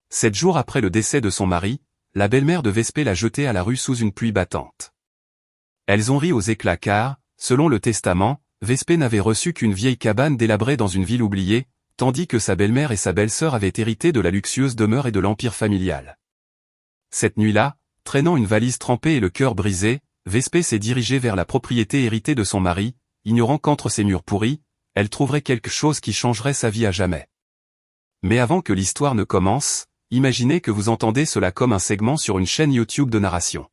7 jours après le décès de son mari, la belle-mère de Vespé l'a jetée à la rue sous une pluie battante. Elles ont ri aux éclats car, selon le testament, Vespé n'avait reçu qu'une vieille cabane délabrée dans une ville oubliée, tandis que sa belle-mère et sa belle-sœur avaient hérité de la luxueuse demeure et de l'empire familial. Cette nuit-là, traînant une valise trempée et le cœur brisé, Vespé s'est dirigée vers la propriété héritée de son mari, ignorant qu'entre ces murs pourris, elle trouverait quelque chose qui changerait sa vie à jamais. Mais avant que l'histoire ne commence, imaginez que vous entendez cela comme un segment sur une chaîne YouTube de narration.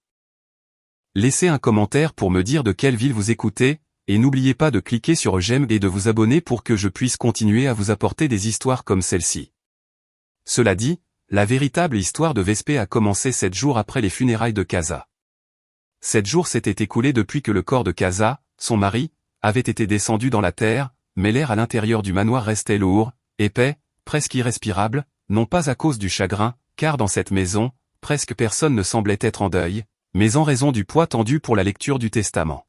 Laissez un commentaire pour me dire de quelle ville vous écoutez, et n'oubliez pas de cliquer sur j'aime et de vous abonner pour que je puisse continuer à vous apporter des histoires comme celle-ci. Cela dit, la véritable histoire de Vespé a commencé 7 jours après les funérailles de Casa. 7 jours s'étaient écoulés depuis que le corps de Casa, son mari, avait été descendu dans la terre, mais l'air à l'intérieur du manoir restait lourd, épais, presque irrespirable, non pas à cause du chagrin, car dans cette maison, presque personne ne semblait être en deuil, mais en raison du poids tendu pour la lecture du testament.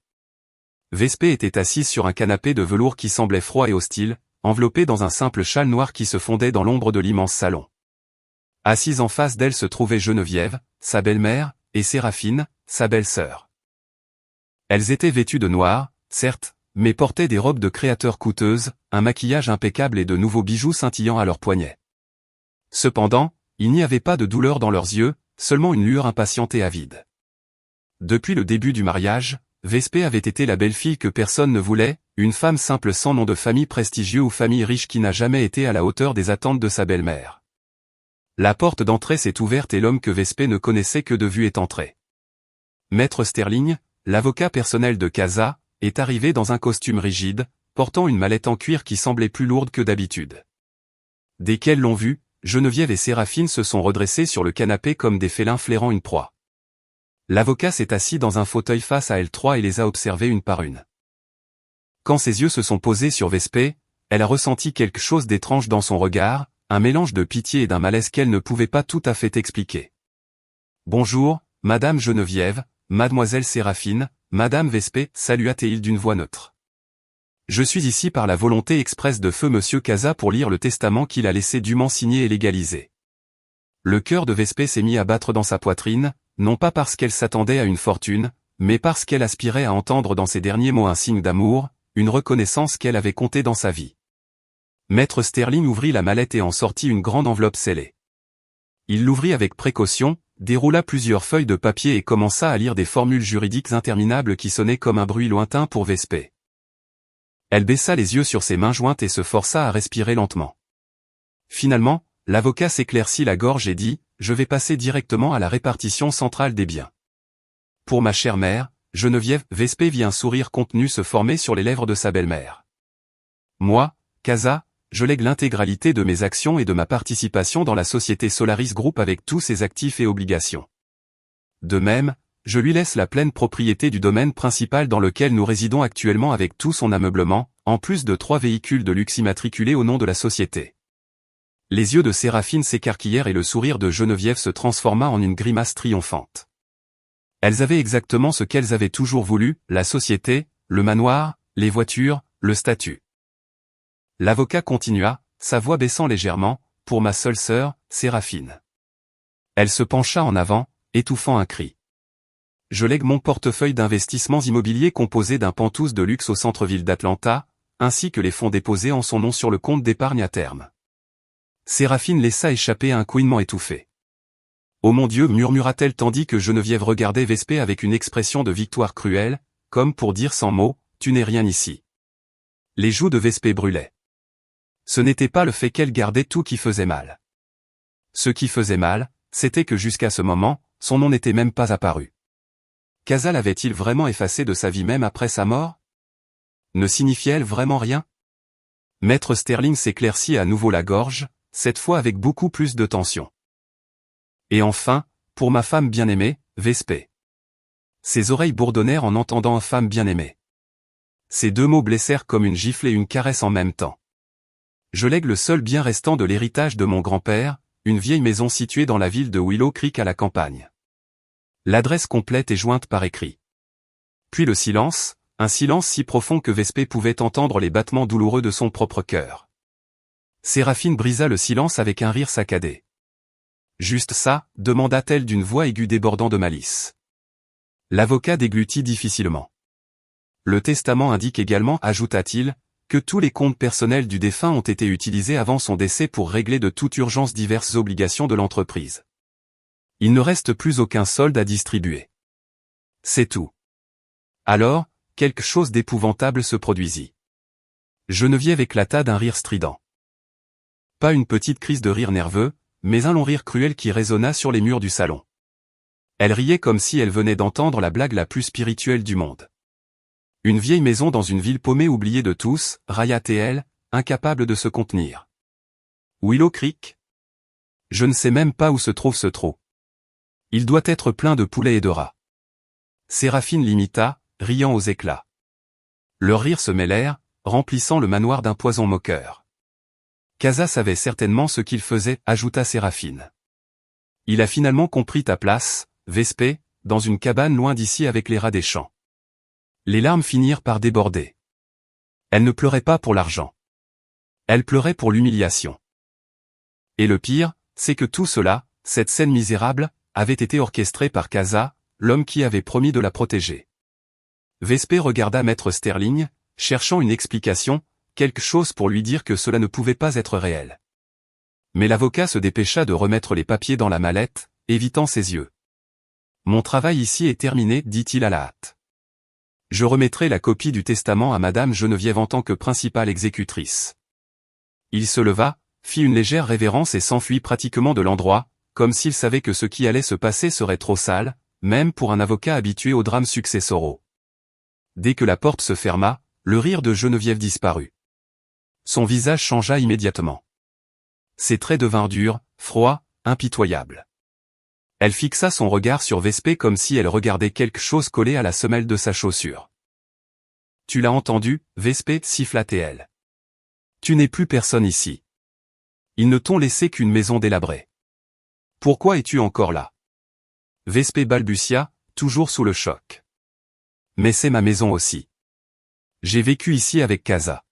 Vespé était assise sur un canapé de velours qui semblait froid et hostile, enveloppée dans un simple châle noir qui se fondait dans l'ombre de l'immense salon. Assise en face d'elle se trouvaient Geneviève, sa belle-mère, et Séraphine, sa belle-sœur. Elles étaient vêtues de noir, certes, mais portaient des robes de créateurs coûteuses, un maquillage impeccable et de nouveaux bijoux scintillant à leurs poignets. Cependant, il n'y avait pas de douleur dans leurs yeux, seulement une lueur impatiente et avide. Depuis le début du mariage, Vespé avait été la belle-fille que personne ne voulait, une femme simple sans nom de famille prestigieux ou famille riche qui n'a jamais été à la hauteur des attentes de sa belle-mère. La porte d'entrée s'est ouverte et l'homme que Vespé ne connaissait que de vue est entré. Maître Sterling, l'avocat personnel de Casa, est arrivé dans un costume rigide, portant une mallette en cuir qui semblait plus lourde que d'habitude. Dès qu'elles l'ont vu, Geneviève et Séraphine se sont redressées sur le canapé comme des félins flairant une proie. L'avocat s'est assis dans un fauteuil face à elles trois et les a observées une par une. Quand ses yeux se sont posés sur Vespé, elle a ressenti quelque chose d'étrange dans son regard, un mélange de pitié et d'un malaise qu'elle ne pouvait pas tout à fait expliquer. « Bonjour, Madame Geneviève, Mademoiselle Séraphine, Madame Vespé, salua-t-il d'une voix neutre. Je suis ici par la volonté expresse de feu Monsieur Casa pour lire le testament qu'il a laissé dûment signer et légaliser. » Le cœur de Vespé s'est mis à battre dans sa poitrine, non pas parce qu'elle s'attendait à une fortune, mais parce qu'elle aspirait à entendre dans ses derniers mots un signe d'amour, une reconnaissance qu'elle avait comptée dans sa vie. Maître Sterling ouvrit la mallette et en sortit une grande enveloppe scellée. Il l'ouvrit avec précaution, déroula plusieurs feuilles de papier et commença à lire des formules juridiques interminables qui sonnaient comme un bruit lointain pour Vespé. Elle baissa les yeux sur ses mains jointes et se força à respirer lentement. Finalement, l'avocat s'éclaircit la gorge et dit « Je vais passer directement à la répartition centrale des biens. Pour ma chère mère, Geneviève, Vespé vit un sourire contenu se former sur les lèvres de sa belle-mère. Moi, Casa, je lègue l'intégralité de mes actions et de ma participation dans la société Solaris Group avec tous ses actifs et obligations. De même, je lui laisse la pleine propriété du domaine principal dans lequel nous résidons actuellement avec tout son ameublement, en plus de 3 véhicules de luxe immatriculés au nom de la société. » Les yeux de Séraphine s'écarquillèrent et le sourire de Geneviève se transforma en une grimace triomphante. Elles avaient exactement ce qu'elles avaient toujours voulu, la société, le manoir, les voitures, le statut. L'avocat continua, sa voix baissant légèrement, « Pour ma seule sœur, Séraphine. » Elle se pencha en avant, étouffant un cri. « Je lègue mon portefeuille d'investissements immobiliers composé d'un pantouse de luxe au centre-ville d'Atlanta, ainsi que les fonds déposés en son nom sur le compte d'épargne à terme. » Séraphine laissa échapper un couinement étouffé. « Oh mon Dieu » murmura-t-elle tandis que Geneviève regardait Vespé avec une expression de victoire cruelle, comme pour dire sans mots, « Tu n'es rien ici. » Les joues de Vespé brûlaient. Ce n'était pas le fait qu'elle gardait tout qui faisait mal. Ce qui faisait mal, c'était que jusqu'à ce moment, son nom n'était même pas apparu. Casa l'avait-il vraiment effacé de sa vie même après sa mort? Ne signifiait-elle vraiment rien? Maître Sterling s'éclaircit à nouveau la gorge, cette fois avec beaucoup plus de tension. Et enfin, pour ma femme bien-aimée, Vespé. Ses oreilles bourdonnèrent en entendant femme bien-aimée. Ces 2 mots blessèrent comme une gifle et une caresse en même temps. Je lègue le seul bien restant de l'héritage de mon grand-père, une vieille maison située dans la ville de Willow Creek à la campagne. L'adresse complète est jointe par écrit. Puis le silence, un silence si profond que Vespé pouvait entendre les battements douloureux de son propre cœur. Séraphine brisa le silence avec un rire saccadé. Juste ça, demanda-t-elle d'une voix aiguë débordant de malice. L'avocat déglutit difficilement. Le testament indique également, ajouta-t-il, que tous les comptes personnels du défunt ont été utilisés avant son décès pour régler de toute urgence diverses obligations de l'entreprise. Il ne reste plus aucun solde à distribuer. C'est tout. Alors, quelque chose d'épouvantable se produisit. Geneviève éclata d'un rire strident. Pas une petite crise de rire nerveux, mais un long rire cruel qui résonna sur les murs du salon. Elle riait comme si elle venait d'entendre la blague la plus spirituelle du monde. Une vieille maison dans une ville paumée oubliée de tous, railla-t-elle, incapable de se contenir. Willow Creek? Je ne sais même pas où se trouve ce trou. Il doit être plein de poulets et de rats. Séraphine l'imita, riant aux éclats. Leurs rires se mêlèrent, remplissant le manoir d'un poison moqueur. Casa savait certainement ce qu'il faisait, ajouta Séraphine. Il a finalement compris ta place, Vespé, dans une cabane loin d'ici avec les rats des champs. Les larmes finirent par déborder. Elle ne pleurait pas pour l'argent. Elle pleurait pour l'humiliation. Et le pire, c'est que tout cela, cette scène misérable, avait été orchestrée par Casa, l'homme qui avait promis de la protéger. Vespé regarda Maître Sterling, cherchant une explication, quelque chose pour lui dire que cela ne pouvait pas être réel. Mais l'avocat se dépêcha de remettre les papiers dans la mallette, évitant ses yeux. « Mon travail ici est terminé, dit-il à la hâte. Je remettrai la copie du testament à Madame Geneviève en tant que principale exécutrice. » Il se leva, fit une légère révérence et s'enfuit pratiquement de l'endroit, comme s'il savait que ce qui allait se passer serait trop sale, même pour un avocat habitué aux drames successoraux. Dès que la porte se ferma, le rire de Geneviève disparut. Son visage changea immédiatement. Ses traits devinrent durs, froids, impitoyables. Elle fixa son regard sur Vespé comme si elle regardait quelque chose collé à la semelle de sa chaussure. « Tu l'as entendu, Vespé, siffla-t-elle. Tu n'es plus personne ici. Ils ne t'ont laissé qu'une maison délabrée. Pourquoi es-tu encore là ?» Vespé balbutia, toujours sous le choc. « Mais c'est ma maison aussi. J'ai vécu ici avec Casa. »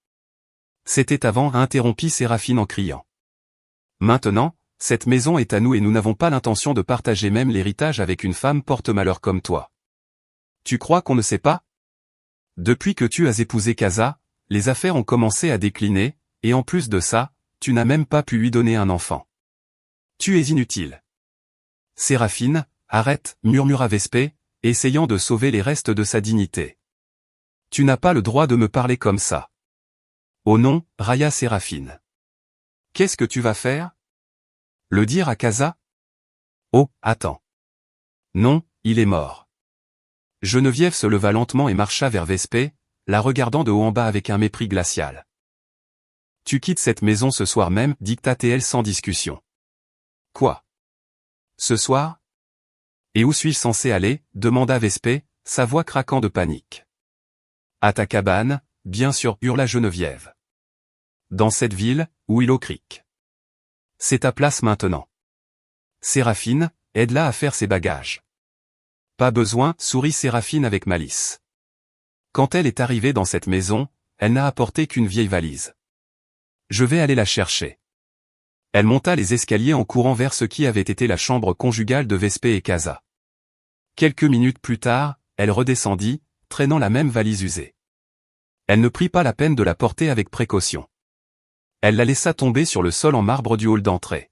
C'était avant, interrompit Séraphine en criant. « Maintenant, cette maison est à nous et nous n'avons pas l'intention de partager même l'héritage avec une femme porte-malheur comme toi. Tu crois qu'on ne sait pas? Depuis que tu as épousé Casa, les affaires ont commencé à décliner, et en plus de ça, tu n'as même pas pu lui donner un enfant. Tu es inutile. » Séraphine, arrête, murmura Vespé, essayant de sauver les restes de sa dignité. Tu n'as pas le droit de me parler comme ça. Oh non, railla Séraphine. Qu'est-ce que tu vas faire? Le dire à Casa? Oh, attends. Non, il est mort. Geneviève se leva lentement et marcha vers Vespé, la regardant de haut en bas avec un mépris glacial. Tu quittes cette maison ce soir même, dicta-t-elle sans discussion. Quoi? Ce soir? Et où suis-je censé aller? Demanda Vespé, sa voix craquant de panique. À ta cabane, bien sûr, hurla Geneviève. Dans cette ville, Willow Creek. C'est ta place maintenant. Séraphine, aide-la à faire ses bagages. Pas besoin, sourit Séraphine avec malice. Quand elle est arrivée dans cette maison, elle n'a apporté qu'une vieille valise. Je vais aller la chercher. Elle monta les escaliers en courant vers ce qui avait été la chambre conjugale de Vespé et Casa. Quelques minutes plus tard, elle redescendit, traînant la même valise usée. Elle ne prit pas la peine de la porter avec précaution. Elle la laissa tomber sur le sol en marbre du hall d'entrée.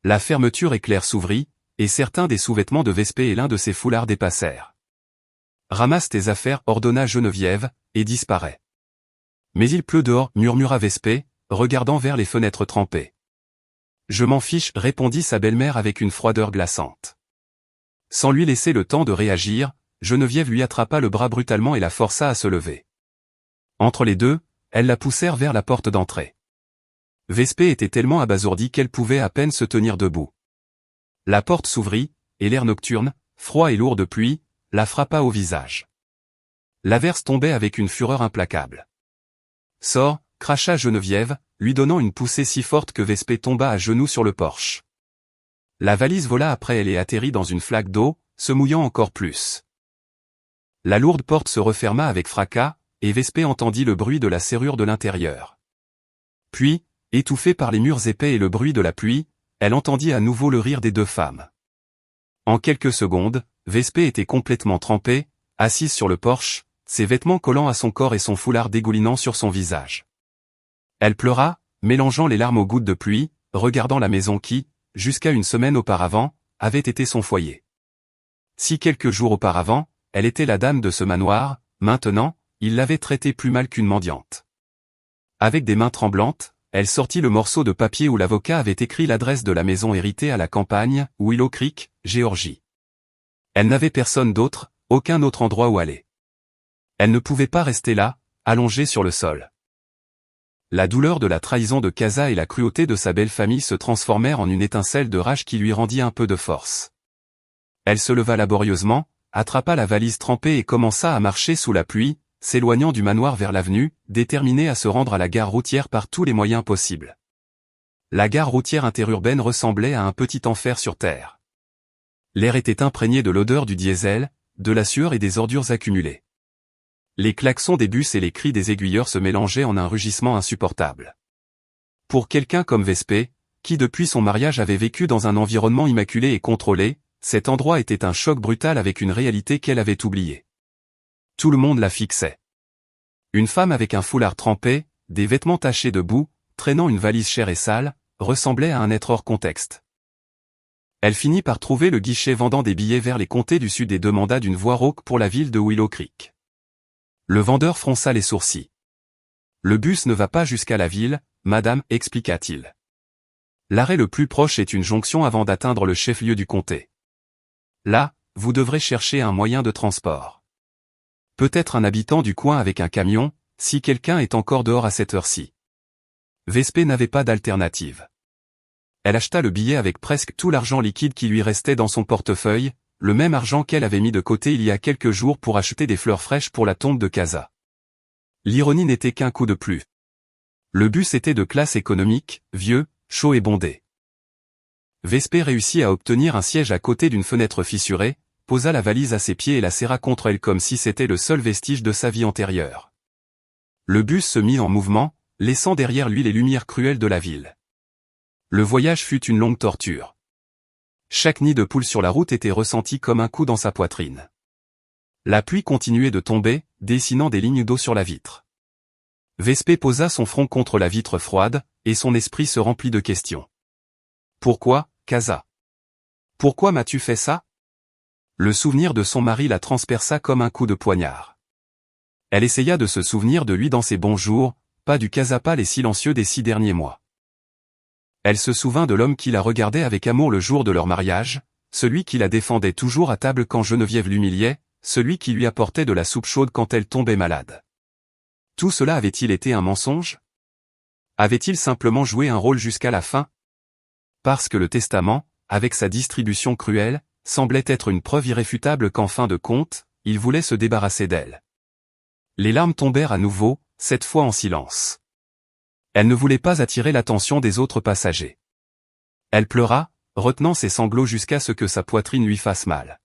La fermeture éclair s'ouvrit, et certains des sous-vêtements de Vespé et l'un de ses foulards dépassèrent. « Ramasse tes affaires, ordonna Geneviève, et disparaît. »« Mais il pleut dehors, murmura Vespé, regardant vers les fenêtres trempées. »« Je m'en fiche, répondit sa belle-mère avec une froideur glaçante. Sans lui laisser le temps de réagir, Geneviève lui attrapa le bras brutalement et la força à se lever. Entre les deux, elles la poussèrent vers la porte d'entrée. Vespé était tellement abasourdie qu'elle pouvait à peine se tenir debout. La porte s'ouvrit, et l'air nocturne, froid et lourd de pluie, la frappa au visage. L'averse tombait avec une fureur implacable. « Sors !» cracha Geneviève, lui donnant une poussée si forte que Vespé tomba à genoux sur le porche. La valise vola après elle et atterrit dans une flaque d'eau, se mouillant encore plus. La lourde porte se referma avec fracas, et Vespé entendit le bruit de la serrure de l'intérieur. Puis, étouffée par les murs épais et le bruit de la pluie, elle entendit à nouveau le rire des deux femmes. En quelques secondes, Vespé était complètement trempée, assise sur le porche, ses vêtements collant à son corps et son foulard dégoulinant sur son visage. Elle pleura, mélangeant les larmes aux gouttes de pluie, regardant la maison qui, jusqu'à une semaine auparavant, avait été son foyer. Si quelques jours auparavant, elle était la dame de ce manoir, maintenant, il l'avait traitée plus mal qu'une mendiante. Avec des mains tremblantes, elle sortit le morceau de papier où l'avocat avait écrit l'adresse de la maison héritée à la campagne, Willow Creek, Géorgie. Elle n'avait personne d'autre, aucun autre endroit où aller. Elle ne pouvait pas rester là, allongée sur le sol. La douleur de la trahison de Casa et la cruauté de sa belle famille se transformèrent en une étincelle de rage qui lui rendit un peu de force. Elle se leva laborieusement, attrapa la valise trempée et commença à marcher sous la pluie, s'éloignant du manoir vers l'avenue, déterminée à se rendre à la gare routière par tous les moyens possibles. La gare routière interurbaine ressemblait à un petit enfer sur terre. L'air était imprégné de l'odeur du diesel, de la sueur et des ordures accumulées. Les klaxons des bus et les cris des aiguilleurs se mélangeaient en un rugissement insupportable. Pour quelqu'un comme Vespé, qui depuis son mariage avait vécu dans un environnement immaculé et contrôlé, cet endroit était un choc brutal avec une réalité qu'elle avait oubliée. Tout le monde la fixait. Une femme avec un foulard trempé, des vêtements tachés de boue, traînant une valise chère et sale, ressemblait à un être hors contexte. Elle finit par trouver le guichet vendant des billets vers les comtés du sud et demanda d'une voix rauque pour la ville de Willow Creek. Le vendeur fronça les sourcils. Le bus ne va pas jusqu'à la ville, madame, expliqua-t-il. L'arrêt le plus proche est une jonction avant d'atteindre le chef-lieu du comté. Là, vous devrez chercher un moyen de transport. Peut-être un habitant du coin avec un camion, si quelqu'un est encore dehors à cette heure-ci. Vespé n'avait pas d'alternative. Elle acheta le billet avec presque tout l'argent liquide qui lui restait dans son portefeuille, le même argent qu'elle avait mis de côté il y a quelques jours pour acheter des fleurs fraîches pour la tombe de Casa. L'ironie n'était qu'un coup de plus. Le bus était de classe économique, vieux, chaud et bondé. Vespé réussit à obtenir un siège à côté d'une fenêtre fissurée, posa la valise à ses pieds et la serra contre elle comme si c'était le seul vestige de sa vie antérieure. Le bus se mit en mouvement, laissant derrière lui les lumières cruelles de la ville. Le voyage fut une longue torture. Chaque nid de poule sur la route était ressenti comme un coup dans sa poitrine. La pluie continuait de tomber, dessinant des lignes d'eau sur la vitre. Vespé posa son front contre la vitre froide, et son esprit se remplit de questions. Pourquoi, Casa? Pourquoi m'as-tu fait ça? Le souvenir de son mari la transperça comme un coup de poignard. Elle essaya de se souvenir de lui dans ses bons jours, pas du Casa pâle et silencieux des 6 derniers mois. Elle se souvint de l'homme qui la regardait avec amour le jour de leur mariage, celui qui la défendait toujours à table quand Geneviève l'humiliait, celui qui lui apportait de la soupe chaude quand elle tombait malade. Tout cela avait-il été un mensonge? Avait-il simplement joué un rôle jusqu'à la fin? Parce que le testament, avec sa distribution cruelle, semblait être une preuve irréfutable qu'en fin de compte, il voulait se débarrasser d'elle. Les larmes tombèrent à nouveau, cette fois en silence. Elle ne voulait pas attirer l'attention des autres passagers. Elle pleura, retenant ses sanglots jusqu'à ce que sa poitrine lui fasse mal.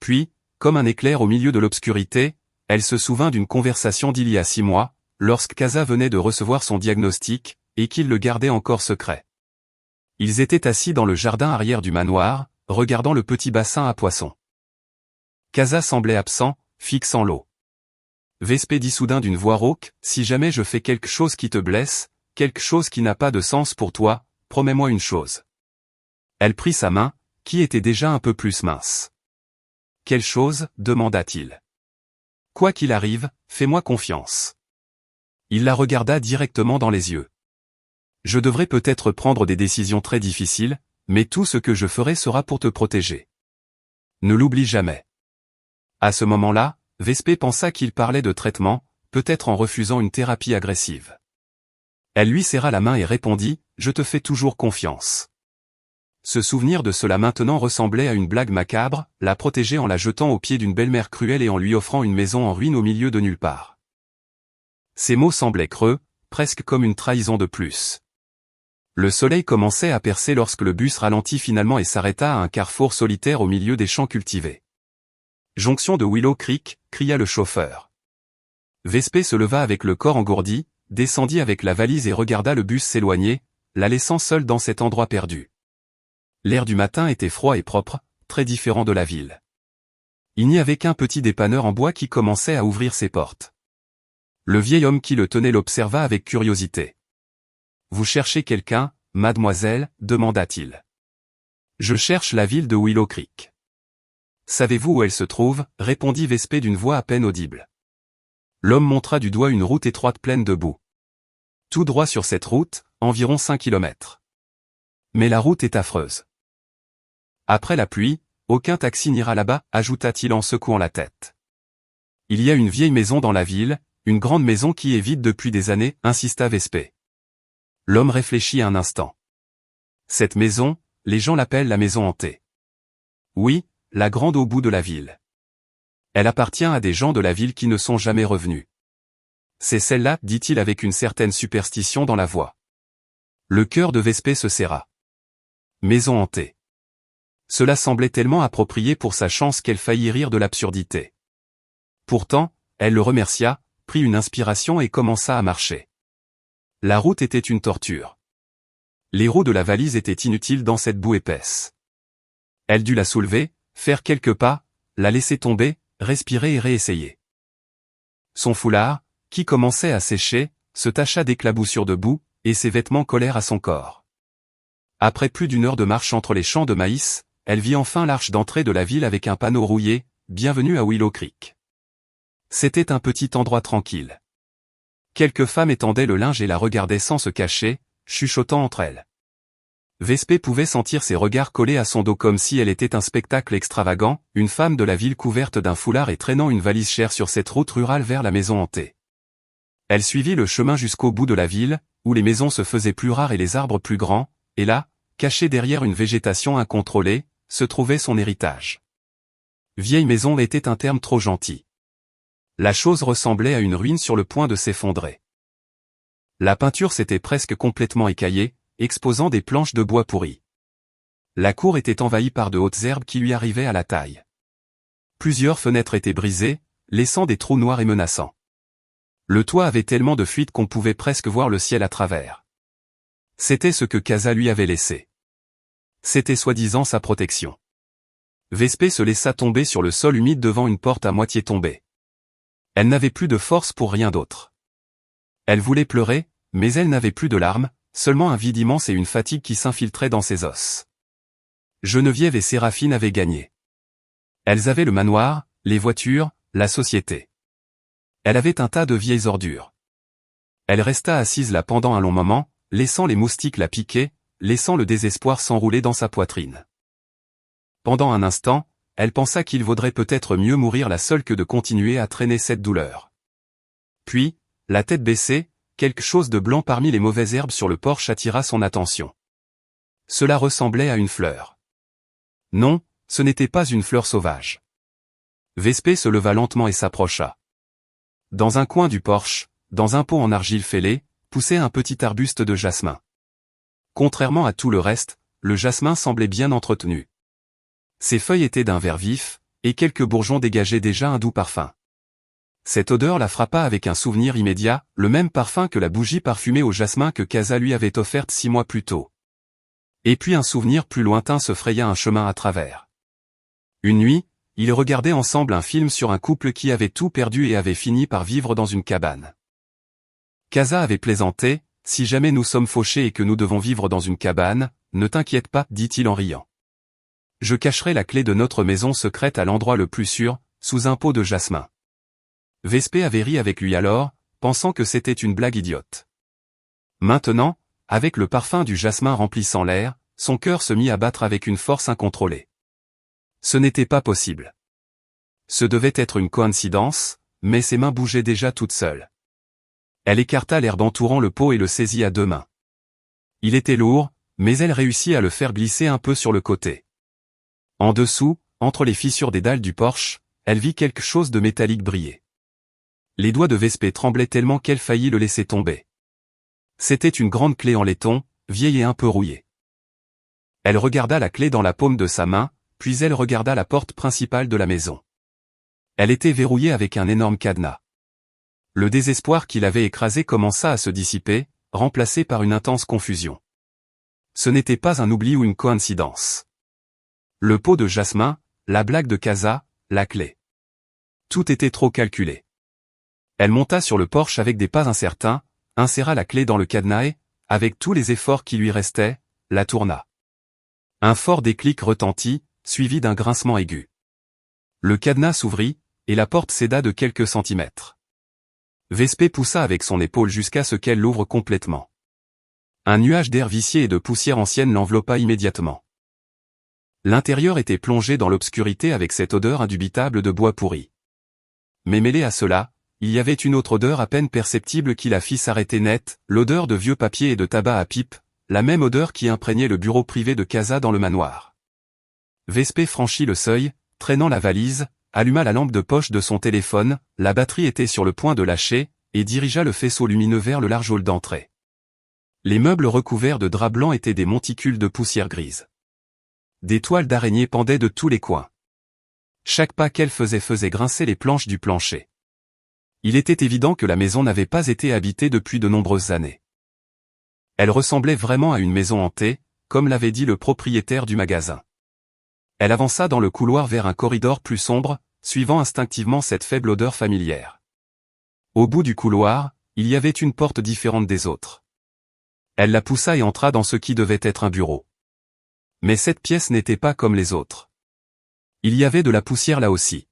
Puis, comme un éclair au milieu de l'obscurité, elle se souvint d'une conversation d'il y a 6 mois, lorsque Casa venait de recevoir son diagnostic, et qu'il le gardait encore secret. Ils étaient assis dans le jardin arrière du manoir, regardant le petit bassin à poissons. Casa semblait absent, fixant l'eau. Vespé dit soudain d'une voix rauque, « Si jamais je fais quelque chose qui te blesse, quelque chose qui n'a pas de sens pour toi, promets-moi une chose. » Elle prit sa main, qui était déjà un peu plus mince. « Quelle chose ?» demanda-t-il. « Quoi qu'il arrive, fais-moi confiance. » Il la regarda directement dans les yeux. « Je devrais peut-être prendre des décisions très difficiles, mais tout ce que je ferai sera pour te protéger. Ne l'oublie jamais. » À ce moment-là, Vespé pensa qu'il parlait de traitement, peut-être en refusant une thérapie agressive. Elle lui serra la main et répondit, « Je te fais toujours confiance. » Se souvenir de cela maintenant ressemblait à une blague macabre, la protéger en la jetant aux pieds d'une belle-mère cruelle et en lui offrant une maison en ruine au milieu de nulle part. Ces mots semblaient creux, presque comme une trahison de plus. Le soleil commençait à percer lorsque le bus ralentit finalement et s'arrêta à un carrefour solitaire au milieu des champs cultivés. « Jonction de Willow Creek », cria le chauffeur. Vespé se leva avec le corps engourdi, descendit avec la valise et regarda le bus s'éloigner, la laissant seule dans cet endroit perdu. L'air du matin était froid et propre, très différent de la ville. Il n'y avait qu'un petit dépanneur en bois qui commençait à ouvrir ses portes. Le vieil homme qui le tenait l'observa avec curiosité. « Vous cherchez quelqu'un, mademoiselle ?» demanda-t-il. « Je cherche la ville de Willow Creek. »« Savez-vous où elle se trouve ?» répondit Vespé d'une voix à peine audible. L'homme montra du doigt une route étroite pleine de boue. « Tout droit sur cette route, environ 5 kilomètres. Mais la route est affreuse. Après la pluie, aucun taxi n'ira là-bas, ajouta-t-il en secouant la tête. Il y a une vieille maison dans la ville, une grande maison qui est vide depuis des années, insista Vespé. L'homme réfléchit un instant. Cette maison, les gens l'appellent la maison hantée. Oui, la grande au bout de la ville. Elle appartient à des gens de la ville qui ne sont jamais revenus. C'est celle-là, dit-il avec une certaine superstition dans la voix. Le cœur de Vespé se serra. Maison hantée. Cela semblait tellement approprié pour sa chance qu'elle faillit rire de l'absurdité. Pourtant, elle le remercia, prit une inspiration et commença à marcher. La route était une torture. Les roues de la valise étaient inutiles dans cette boue épaisse. Elle dut la soulever, faire quelques pas, la laisser tomber, respirer et réessayer. Son foulard, qui commençait à sécher, se tacha d'éclaboussures de boue, et ses vêtements collèrent à son corps. Après plus d'une heure de marche entre les champs de maïs, elle vit enfin l'arche d'entrée de la ville avec un panneau rouillé, « Bienvenue à Willow Creek ». C'était un petit endroit tranquille. Quelques femmes étendaient le linge et la regardaient sans se cacher, chuchotant entre elles. Vespé pouvait sentir ses regards collés à son dos comme si elle était un spectacle extravagant, une femme de la ville couverte d'un foulard et traînant une valise chère sur cette route rurale vers la maison hantée. Elle suivit le chemin jusqu'au bout de la ville, où les maisons se faisaient plus rares et les arbres plus grands, et là, caché derrière une végétation incontrôlée, se trouvait son héritage. Vieille maison était un terme trop gentil. La chose ressemblait à une ruine sur le point de s'effondrer. La peinture s'était presque complètement écaillée, exposant des planches de bois pourries. La cour était envahie par de hautes herbes qui lui arrivaient à la taille. Plusieurs fenêtres étaient brisées, laissant des trous noirs et menaçants. Le toit avait tellement de fuites qu'on pouvait presque voir le ciel à travers. C'était ce que Casa lui avait laissé. C'était soi-disant sa protection. Vespé se laissa tomber sur le sol humide devant une porte à moitié tombée. Elle n'avait plus de force pour rien d'autre. Elle voulait pleurer, mais elle n'avait plus de larmes, seulement un vide immense et une fatigue qui s'infiltrait dans ses os. Geneviève et Séraphine avaient gagné. Elles avaient le manoir, les voitures, la société. Elle avait un tas de vieilles ordures. Elle resta assise là pendant un long moment, laissant les moustiques la piquer, laissant le désespoir s'enrouler dans sa poitrine. Pendant un instant, elle pensa qu'il vaudrait peut-être mieux mourir là seule que de continuer à traîner cette douleur. Puis, la tête baissée, quelque chose de blanc parmi les mauvaises herbes sur le porche attira son attention. Cela ressemblait à une fleur. Non, ce n'était pas une fleur sauvage. Vespé se leva lentement et s'approcha. Dans un coin du porche, dans un pot en argile fêlée, poussait un petit arbuste de jasmin. Contrairement à tout le reste, le jasmin semblait bien entretenu. Ses feuilles étaient d'un vert vif, et quelques bourgeons dégageaient déjà un doux parfum. Cette odeur la frappa avec un souvenir immédiat, le même parfum que la bougie parfumée au jasmin que Casa lui avait offerte 6 mois plus tôt. Et puis un souvenir plus lointain se fraya un chemin à travers. Une nuit, ils regardaient ensemble un film sur un couple qui avait tout perdu et avait fini par vivre dans une cabane. Casa avait plaisanté, « Si jamais nous sommes fauchés et que nous devons vivre dans une cabane, ne t'inquiète pas, dit-il en riant. Je cacherai la clé de notre maison secrète à l'endroit le plus sûr, sous un pot de jasmin. » Vespé avait ri avec lui alors, pensant que c'était une blague idiote. Maintenant, avec le parfum du jasmin remplissant l'air, son cœur se mit à battre avec une force incontrôlée. Ce n'était pas possible. Ce devait être une coïncidence, mais ses mains bougeaient déjà toutes seules. Elle écarta l'herbe entourant le pot et le saisit à 2 mains. Il était lourd, mais elle réussit à le faire glisser un peu sur le côté. En dessous, entre les fissures des dalles du porche, elle vit quelque chose de métallique briller. Les doigts de Vespé tremblaient tellement qu'elle faillit le laisser tomber. C'était une grande clé en laiton, vieille et un peu rouillée. Elle regarda la clé dans la paume de sa main, puis elle regarda la porte principale de la maison. Elle était verrouillée avec un énorme cadenas. Le désespoir qui l'avait écrasé commença à se dissiper, remplacé par une intense confusion. Ce n'était pas un oubli ou une coïncidence. Le pot de jasmin, la blague de Casa, la clé. Tout était trop calculé. Elle monta sur le porche avec des pas incertains, inséra la clé dans le cadenas et, avec tous les efforts qui lui restaient, la tourna. Un fort déclic retentit, suivi d'un grincement aigu. Le cadenas s'ouvrit, et la porte céda de quelques centimètres. Vespé poussa avec son épaule jusqu'à ce qu'elle l'ouvre complètement. Un nuage d'air vicié et de poussière ancienne l'enveloppa immédiatement. L'intérieur était plongé dans l'obscurité avec cette odeur indubitable de bois pourri. Mais mêlée à cela, il y avait une autre odeur à peine perceptible qui la fit s'arrêter net, l'odeur de vieux papier et de tabac à pipe, la même odeur qui imprégnait le bureau privé de Casa dans le manoir. Vespé franchit le seuil, traînant la valise, alluma la lampe de poche de son téléphone, la batterie était sur le point de lâcher, et dirigea le faisceau lumineux vers le large hall d'entrée. Les meubles recouverts de drap blanc étaient des monticules de poussière grise. Des toiles d'araignée pendaient de tous les coins. Chaque pas qu'elle faisait grincer les planches du plancher. Il était évident que la maison n'avait pas été habitée depuis de nombreuses années. Elle ressemblait vraiment à une maison hantée, comme l'avait dit le propriétaire du magasin. Elle avança dans le couloir vers un corridor plus sombre, suivant instinctivement cette faible odeur familière. Au bout du couloir, il y avait une porte différente des autres. Elle la poussa et entra dans ce qui devait être un bureau. Mais cette pièce n'était pas comme les autres. Il y avait de la poussière là aussi.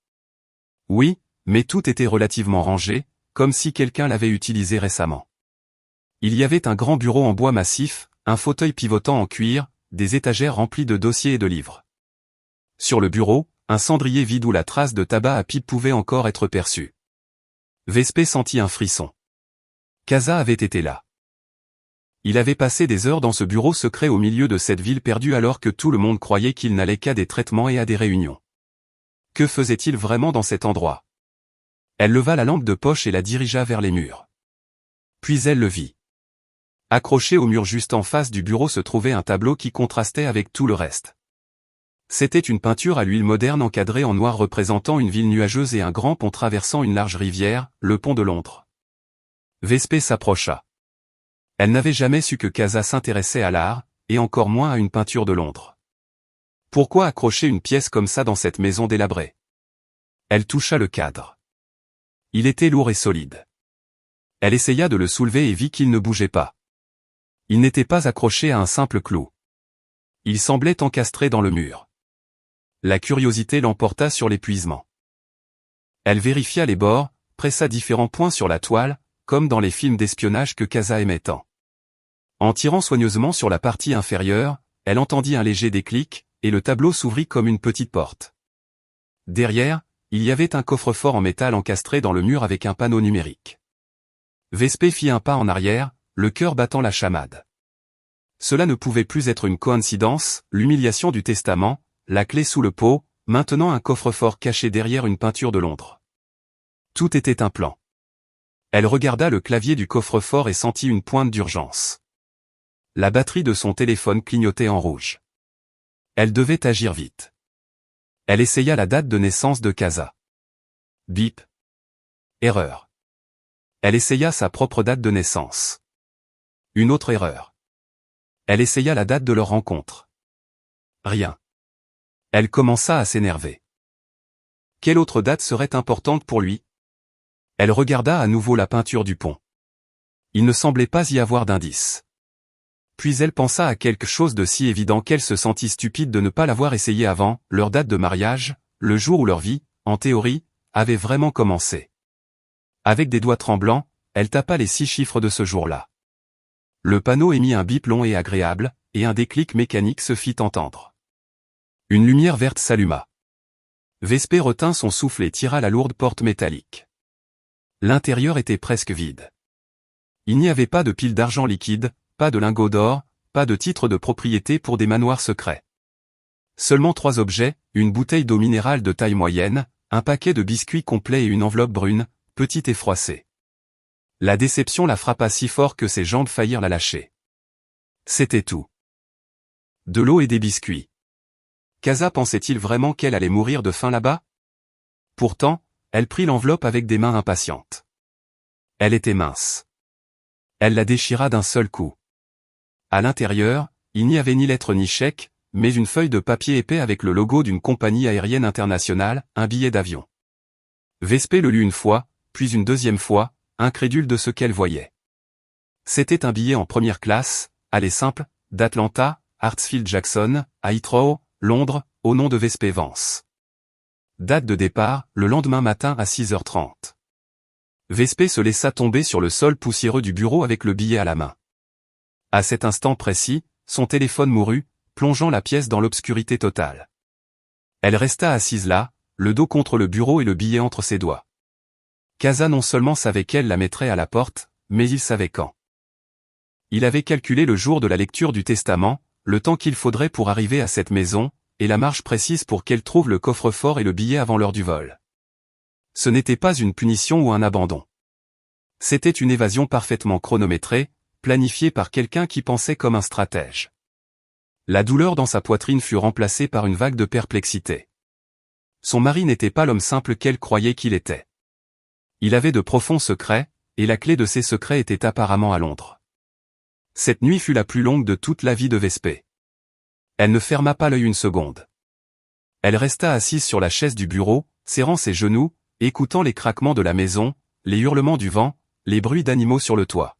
Oui, mais tout était relativement rangé, comme si quelqu'un l'avait utilisé récemment. Il y avait un grand bureau en bois massif, un fauteuil pivotant en cuir, des étagères remplies de dossiers et de livres. Sur le bureau, un cendrier vide où la trace de tabac à pipe pouvait encore être perçue. Vespé sentit un frisson. Casa avait été là. Il avait passé des heures dans ce bureau secret au milieu de cette ville perdue alors que tout le monde croyait qu'il n'allait qu'à des traitements et à des réunions. Que faisait-il vraiment dans cet endroit? Elle leva la lampe de poche et la dirigea vers les murs. Puis elle le vit. Accroché au mur juste en face du bureau se trouvait un tableau qui contrastait avec tout le reste. C'était une peinture à l'huile moderne encadrée en noir représentant une ville nuageuse et un grand pont traversant une large rivière, le pont de Londres. Vespé s'approcha. Elle n'avait jamais su que Casa s'intéressait à l'art, et encore moins à une peinture de Londres. Pourquoi accrocher une pièce comme ça dans cette maison délabrée? Elle toucha le cadre. Il était lourd et solide. Elle essaya de le soulever et vit qu'il ne bougeait pas. Il n'était pas accroché à un simple clou. Il semblait encastré dans le mur. La curiosité l'emporta sur l'épuisement. Elle vérifia les bords, pressa différents points sur la toile, comme dans les films d'espionnage que Casa aimait tant. En tirant soigneusement sur la partie inférieure, elle entendit un léger déclic, et le tableau s'ouvrit comme une petite porte. Derrière, il y avait un coffre-fort en métal encastré dans le mur avec un panneau numérique. Vespé fit un pas en arrière, le cœur battant la chamade. Cela ne pouvait plus être une coïncidence, l'humiliation du testament, la clé sous le pot, maintenant un coffre-fort caché derrière une peinture de Londres. Tout était un plan. Elle regarda le clavier du coffre-fort et sentit une pointe d'urgence. La batterie de son téléphone clignotait en rouge. Elle devait agir vite. Elle essaya la date de naissance de Casa. Bip. Erreur. Elle essaya sa propre date de naissance. Une autre erreur. Elle essaya la date de leur rencontre. Rien. Elle commença à s'énerver. Quelle autre date serait importante pour lui? Elle regarda à nouveau la peinture du pont. Il ne semblait pas y avoir d'indice. Puis elle pensa à quelque chose de si évident qu'elle se sentit stupide de ne pas l'avoir essayé avant, leur date de mariage, le jour où leur vie, en théorie, avait vraiment commencé. Avec des doigts tremblants, elle tapa les 6 chiffres de ce jour-là. Le panneau émit un bip long et agréable, et un déclic mécanique se fit entendre. Une lumière verte s'alluma. Vespé retint son souffle et tira la lourde porte métallique. L'intérieur était presque vide. Il n'y avait pas de pile d'argent liquide, pas de lingots d'or, pas de titre de propriété pour des manoirs secrets. Seulement 3 objets, une bouteille d'eau minérale de taille moyenne, un paquet de biscuits complets et une enveloppe brune, petite et froissée. La déception la frappa si fort que ses jambes faillirent la lâcher. C'était tout. De l'eau et des biscuits. Casa pensait-il vraiment qu'elle allait mourir de faim là-bas? Pourtant, elle prit l'enveloppe avec des mains impatientes. Elle était mince. Elle la déchira d'un seul coup. À l'intérieur, Il n'y avait ni lettre ni chèque, mais une feuille de papier épais avec le logo d'une compagnie aérienne internationale, un billet d'avion. Vespé le lut une fois, puis une deuxième fois, incrédule de ce qu'elle voyait. C'était un billet en première classe, aller simple, d'Atlanta, Hartsfield-Jackson, à Heathrow, Londres, au nom de Vespé Vance. Date de départ, le lendemain matin à 6h30. Vespé se laissa tomber sur le sol poussiéreux du bureau avec le billet à la main. À cet instant précis, son téléphone mourut, plongeant la pièce dans l'obscurité totale. Elle resta assise là, le dos contre le bureau et le billet entre ses doigts. Casa non seulement savait qu'elle la mettrait à la porte, mais il savait quand. Il avait calculé le jour de la lecture du testament, le temps qu'il faudrait pour arriver à cette maison, et la marche précise pour qu'elle trouve le coffre-fort et le billet avant l'heure du vol. Ce n'était pas une punition ou un abandon. C'était une évasion parfaitement chronométrée, planifiée par quelqu'un qui pensait comme un stratège. La douleur dans sa poitrine fut remplacée par une vague de perplexité. Son mari n'était pas l'homme simple qu'elle croyait qu'il était. Il avait de profonds secrets, et la clé de ces secrets était apparemment à Londres. Cette nuit fut la plus longue de toute la vie de Vespé. Elle ne ferma pas l'œil une seconde. Elle resta assise sur la chaise du bureau, serrant ses genoux, écoutant les craquements de la maison, les hurlements du vent, les bruits d'animaux sur le toit.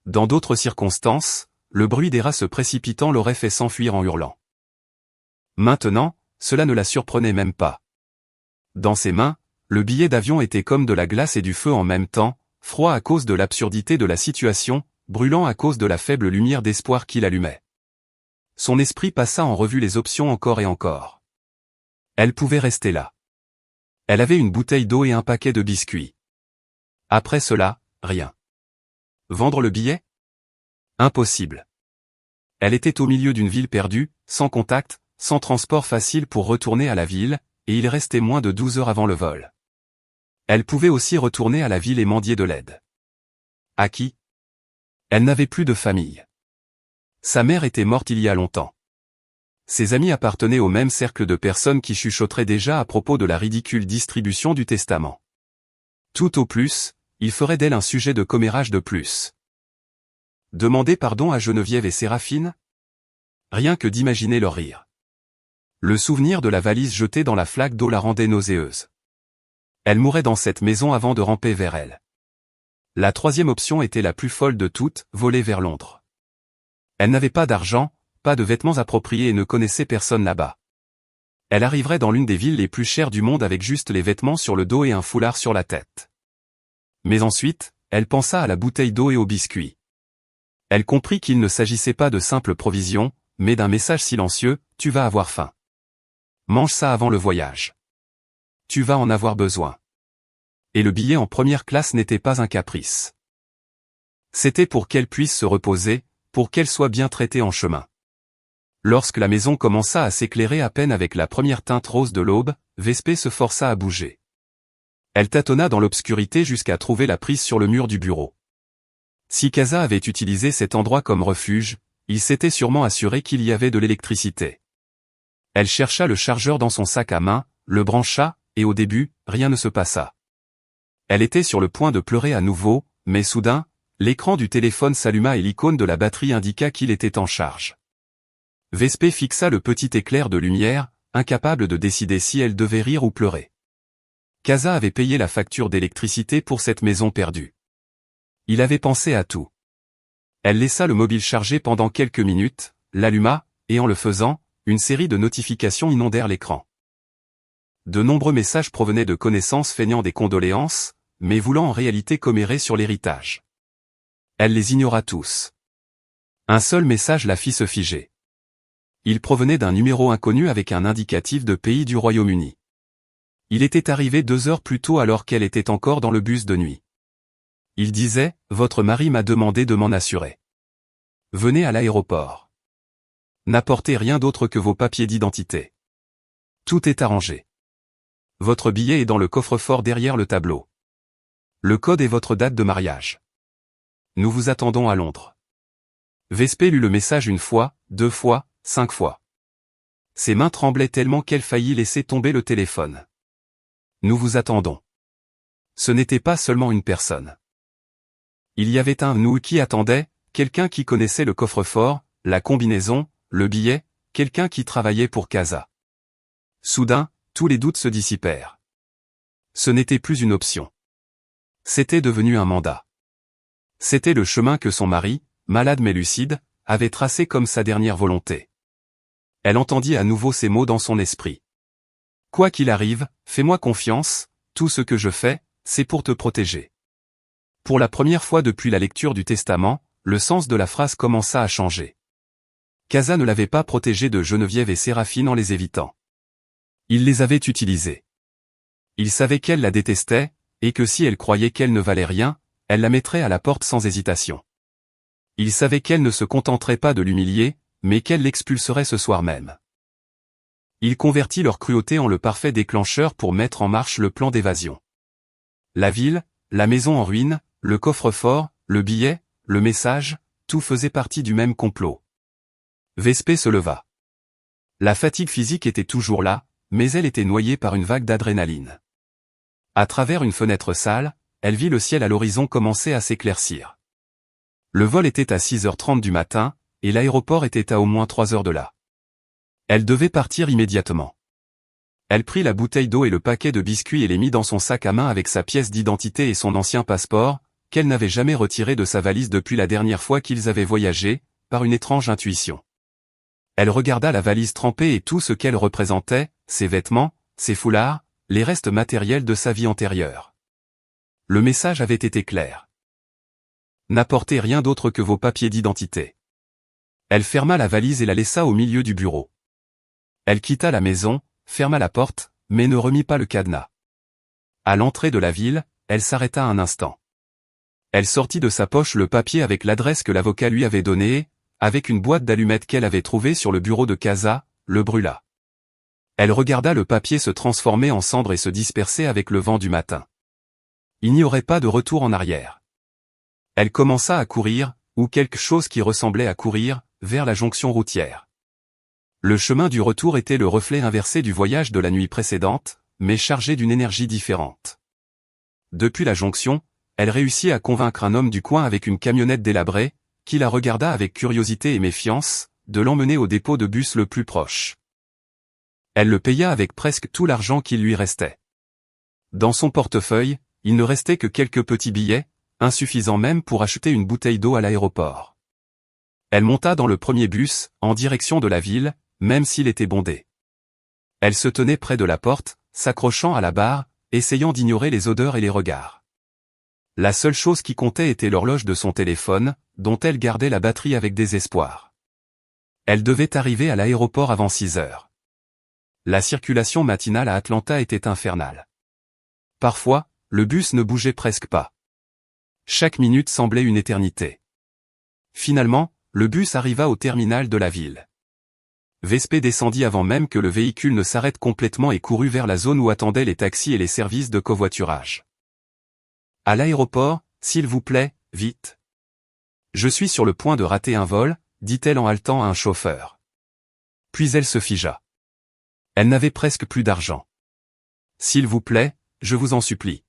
Dans d'autres circonstances, le bruit des rats se précipitant l'aurait fait s'enfuir en hurlant. Maintenant, cela ne la surprenait même pas. Dans ses mains, le billet d'avion était comme de la glace et du feu en même temps, froid à cause de l'absurdité de la situation, brûlant à cause de la faible lumière d'espoir qu'il allumait. Son esprit passa en revue les options encore et encore. Elle pouvait rester là. Elle avait une bouteille d'eau et un paquet de biscuits. Après cela, rien. Vendre le billet? Impossible. Elle était au milieu d'une ville perdue, sans contact, sans transport facile pour retourner à la ville, et il restait moins de 12 heures avant le vol. Elle pouvait aussi retourner à la ville et mendier de l'aide. À qui? Elle n'avait plus de famille. Sa mère était morte il y a longtemps. Ses amis appartenaient au même cercle de personnes qui chuchoteraient déjà à propos de la ridicule distribution du testament. Tout au plus, il ferait d'elle un sujet de commérage de plus. Demander pardon à Geneviève et Séraphine? Rien que d'imaginer leur rire. Le souvenir de la valise jetée dans la flaque d'eau la rendait nauséeuse. Elle mourrait dans cette maison avant de ramper vers elle. La troisième option était la plus folle de toutes, voler vers Londres. Elle n'avait pas d'argent, pas de vêtements appropriés et ne connaissait personne là-bas. Elle arriverait dans l'une des villes les plus chères du monde avec juste les vêtements sur le dos et un foulard sur la tête. Mais ensuite, elle pensa à la bouteille d'eau et aux biscuits. Elle comprit qu'il ne s'agissait pas de simples provisions, mais d'un message silencieux, tu vas avoir faim. Mange ça avant le voyage. Tu vas en avoir besoin. Et le billet en première classe n'était pas un caprice. C'était pour qu'elle puisse se reposer, pour qu'elle soit bien traitée en chemin. Lorsque la maison commença à s'éclairer à peine avec la première teinte rose de l'aube, Vespé se força à bouger. Elle tâtonna dans l'obscurité jusqu'à trouver la prise sur le mur du bureau. Si Casa avait utilisé cet endroit comme refuge, il s'était sûrement assuré qu'il y avait de l'électricité. Elle chercha le chargeur dans son sac à main, le brancha, et au début, rien ne se passa. Elle était sur le point de pleurer à nouveau, mais soudain, l'écran du téléphone s'alluma et l'icône de la batterie indiqua qu'il était en charge. Vespé fixa le petit éclair de lumière, incapable de décider si elle devait rire ou pleurer. Casa avait payé la facture d'électricité pour cette maison perdue. Il avait pensé à tout. Elle laissa le mobile charger pendant quelques minutes, l'alluma, et en le faisant, une série de notifications inondèrent l'écran. De nombreux messages provenaient de connaissances feignant des condoléances, mais voulant en réalité commérer sur l'héritage. Elle les ignora tous. Un seul message la fit se figer. Il provenait d'un numéro inconnu avec un indicatif de pays du Royaume-Uni. Il était arrivé 2 heures plus tôt alors qu'elle était encore dans le bus de nuit. Il disait, « Votre mari m'a demandé de m'en assurer. Venez à l'aéroport. N'apportez rien d'autre que vos papiers d'identité. Tout est arrangé. Votre billet est dans le coffre-fort derrière le tableau. Le code est votre date de mariage. Nous vous attendons à Londres. » Vespé lut le message 1 fois, 2 fois, 5 fois. Ses mains tremblaient tellement qu'elle faillit laisser tomber le téléphone. Nous vous attendons. Ce n'était pas seulement une personne. Il y avait un nous qui attendait, quelqu'un qui connaissait le coffre-fort, la combinaison, le billet, quelqu'un qui travaillait pour Casa. Soudain, tous les doutes se dissipèrent. Ce n'était plus une option. C'était devenu un mandat. C'était le chemin que son mari, malade mais lucide, avait tracé comme sa dernière volonté. Elle entendit à nouveau ces mots dans son esprit. Quoi qu'il arrive, fais-moi confiance, tout ce que je fais, c'est pour te protéger. Pour la première fois depuis la lecture du testament, le sens de la phrase commença à changer. Casa ne l'avait pas protégée de Geneviève et Séraphine en les évitant. Il les avait utilisées. Il savait qu'elle la détestait, et que si elle croyait qu'elle ne valait rien, elle la mettrait à la porte sans hésitation. Il savait qu'elle ne se contenterait pas de l'humilier, mais qu'elle l'expulserait ce soir même. Il convertit leur cruauté en le parfait déclencheur pour mettre en marche le plan d'évasion. La ville, la maison en ruine, le coffre-fort, le billet, le message, tout faisait partie du même complot. Vespé se leva. La fatigue physique était toujours là, mais elle était noyée par une vague d'adrénaline. À travers une fenêtre sale, elle vit le ciel à l'horizon commencer à s'éclaircir. Le vol était à 6h30 du matin, et l'aéroport était à au moins 3 heures de là. Elle devait partir immédiatement. Elle prit la bouteille d'eau et le paquet de biscuits et les mit dans son sac à main avec sa pièce d'identité et son ancien passeport, qu'elle n'avait jamais retiré de sa valise depuis la dernière fois qu'ils avaient voyagé, par une étrange intuition. Elle regarda la valise trempée et tout ce qu'elle représentait, ses vêtements, ses foulards, les restes matériels de sa vie antérieure. Le message avait été clair. N'apportez rien d'autre que vos papiers d'identité. Elle ferma la valise et la laissa au milieu du bureau. Elle quitta la maison, ferma la porte, mais ne remit pas le cadenas. À l'entrée de la ville, elle s'arrêta un instant. Elle sortit de sa poche le papier avec l'adresse que l'avocat lui avait donnée et, avec une boîte d'allumettes qu'elle avait trouvée sur le bureau de Casa, le brûla. Elle regarda le papier se transformer en cendres et se disperser avec le vent du matin. Il n'y aurait pas de retour en arrière. Elle commença à courir, ou quelque chose qui ressemblait à courir, vers la jonction routière. Le chemin du retour était le reflet inversé du voyage de la nuit précédente, mais chargé d'une énergie différente. Depuis la jonction, elle réussit à convaincre un homme du coin avec une camionnette délabrée, qui la regarda avec curiosité et méfiance, de l'emmener au dépôt de bus le plus proche. Elle le paya avec presque tout l'argent qu'il lui restait. Dans son portefeuille, il ne restait que quelques petits billets, insuffisants même pour acheter une bouteille d'eau à l'aéroport. Elle monta dans le premier bus, en direction de la ville, même s'il était bondé. Elle se tenait près de la porte, s'accrochant à la barre, essayant d'ignorer les odeurs et les regards. La seule chose qui comptait était l'horloge de son téléphone, dont elle gardait la batterie avec désespoir. Elle devait arriver à l'aéroport avant 6 heures. La circulation matinale à Atlanta était infernale. Parfois, le bus ne bougeait presque pas. Chaque minute semblait une éternité. Finalement, le bus arriva au terminal de la ville. Vespé descendit avant même que le véhicule ne s'arrête complètement et courut vers la zone où attendaient les taxis et les services de covoiturage. À l'aéroport, s'il vous plaît, vite. Je suis sur le point de rater un vol, dit-elle en haletant à un chauffeur. Puis elle se figea. Elle n'avait presque plus d'argent. S'il vous plaît, je vous en supplie.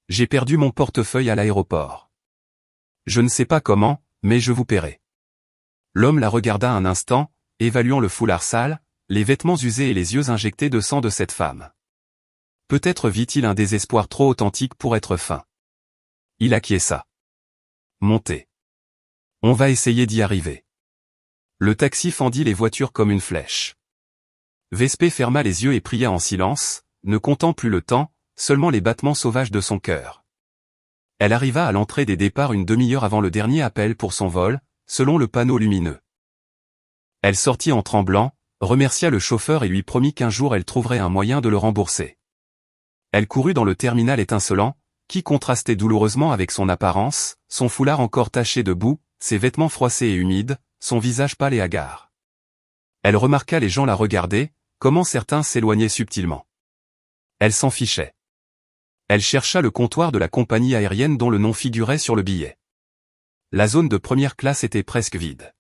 J'ai perdu mon portefeuille à l'aéroport. Je ne sais pas comment, mais je vous paierai. L'homme la regarda un instant, évaluant le foulard sale, les vêtements usés et les yeux injectés de sang de cette femme. Peut-être vit-il un désespoir trop authentique pour être feint. Il acquiesça. Montez. On va essayer d'y arriver. Le taxi fendit les voitures comme une flèche. Vespé ferma les yeux et pria en silence, ne comptant plus le temps, seulement les battements sauvages de son cœur. Elle arriva à l'entrée des départs une demi-heure avant le dernier appel pour son vol, selon le panneau lumineux. Elle sortit en tremblant, remercia le chauffeur et lui promit qu'un jour elle trouverait un moyen de le rembourser. Elle courut dans le terminal étincelant, qui contrastait douloureusement avec son apparence, son foulard encore taché de boue, ses vêtements froissés et humides, son visage pâle et hagard. Elle remarqua les gens la regarder, comment certains s'éloignaient subtilement. Elle s'en fichait. Elle chercha le comptoir de la compagnie aérienne dont le nom figurait sur le billet. La zone de première classe était presque vide.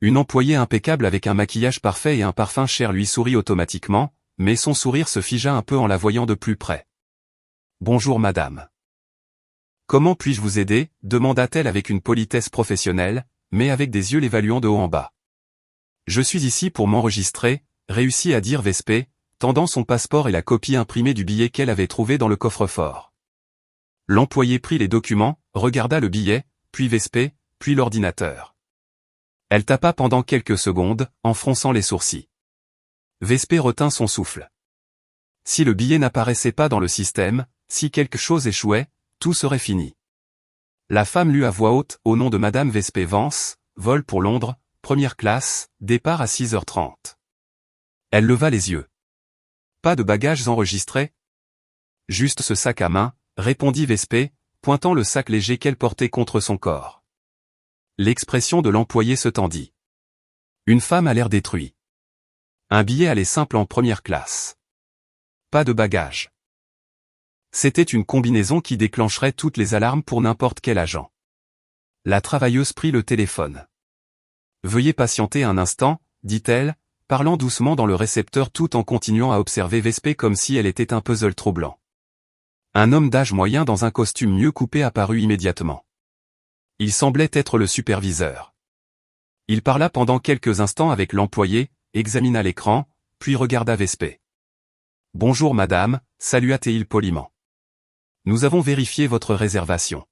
Une employée impeccable avec un maquillage parfait et un parfum cher lui sourit automatiquement, mais son sourire se figea un peu en la voyant de plus près. « Bonjour madame. »« Comment puis-je vous aider ?» demanda-t-elle avec une politesse professionnelle, mais avec des yeux l'évaluant de haut en bas. Je suis ici pour m'enregistrer, réussit à dire Vespé, tendant son passeport et la copie imprimée du billet qu'elle avait trouvé dans le coffre-fort. L'employé prit les documents, regarda le billet, puis Vespé, puis l'ordinateur. Elle tapa pendant quelques secondes, en fronçant les sourcils. Vespé retint son souffle. Si le billet n'apparaissait pas dans le système, si quelque chose échouait, tout serait fini. La femme lut à voix haute, au nom de Madame Vespé Vance, vol pour Londres, première classe, départ à 6h30. Elle leva les yeux. Pas de bagages enregistrés? Juste ce sac à main, répondit Vespé, pointant le sac léger qu'elle portait contre son corps. L'expression de l'employé se tendit. Une femme a l'air détruit. Un billet aller simple en première classe. Pas de bagages. C'était une combinaison qui déclencherait toutes les alarmes pour n'importe quel agent. La travailleuse prit le téléphone. Veuillez patienter un instant, dit-elle, parlant doucement dans le récepteur tout en continuant à observer Vespé comme si elle était un puzzle troublant. Un homme d'âge moyen dans un costume mieux coupé apparut immédiatement. Il semblait être le superviseur. Il parla pendant quelques instants avec l'employé, examina l'écran, puis regarda Vespé. « Bonjour madame », salua-t-il poliment. « Nous avons vérifié votre réservation.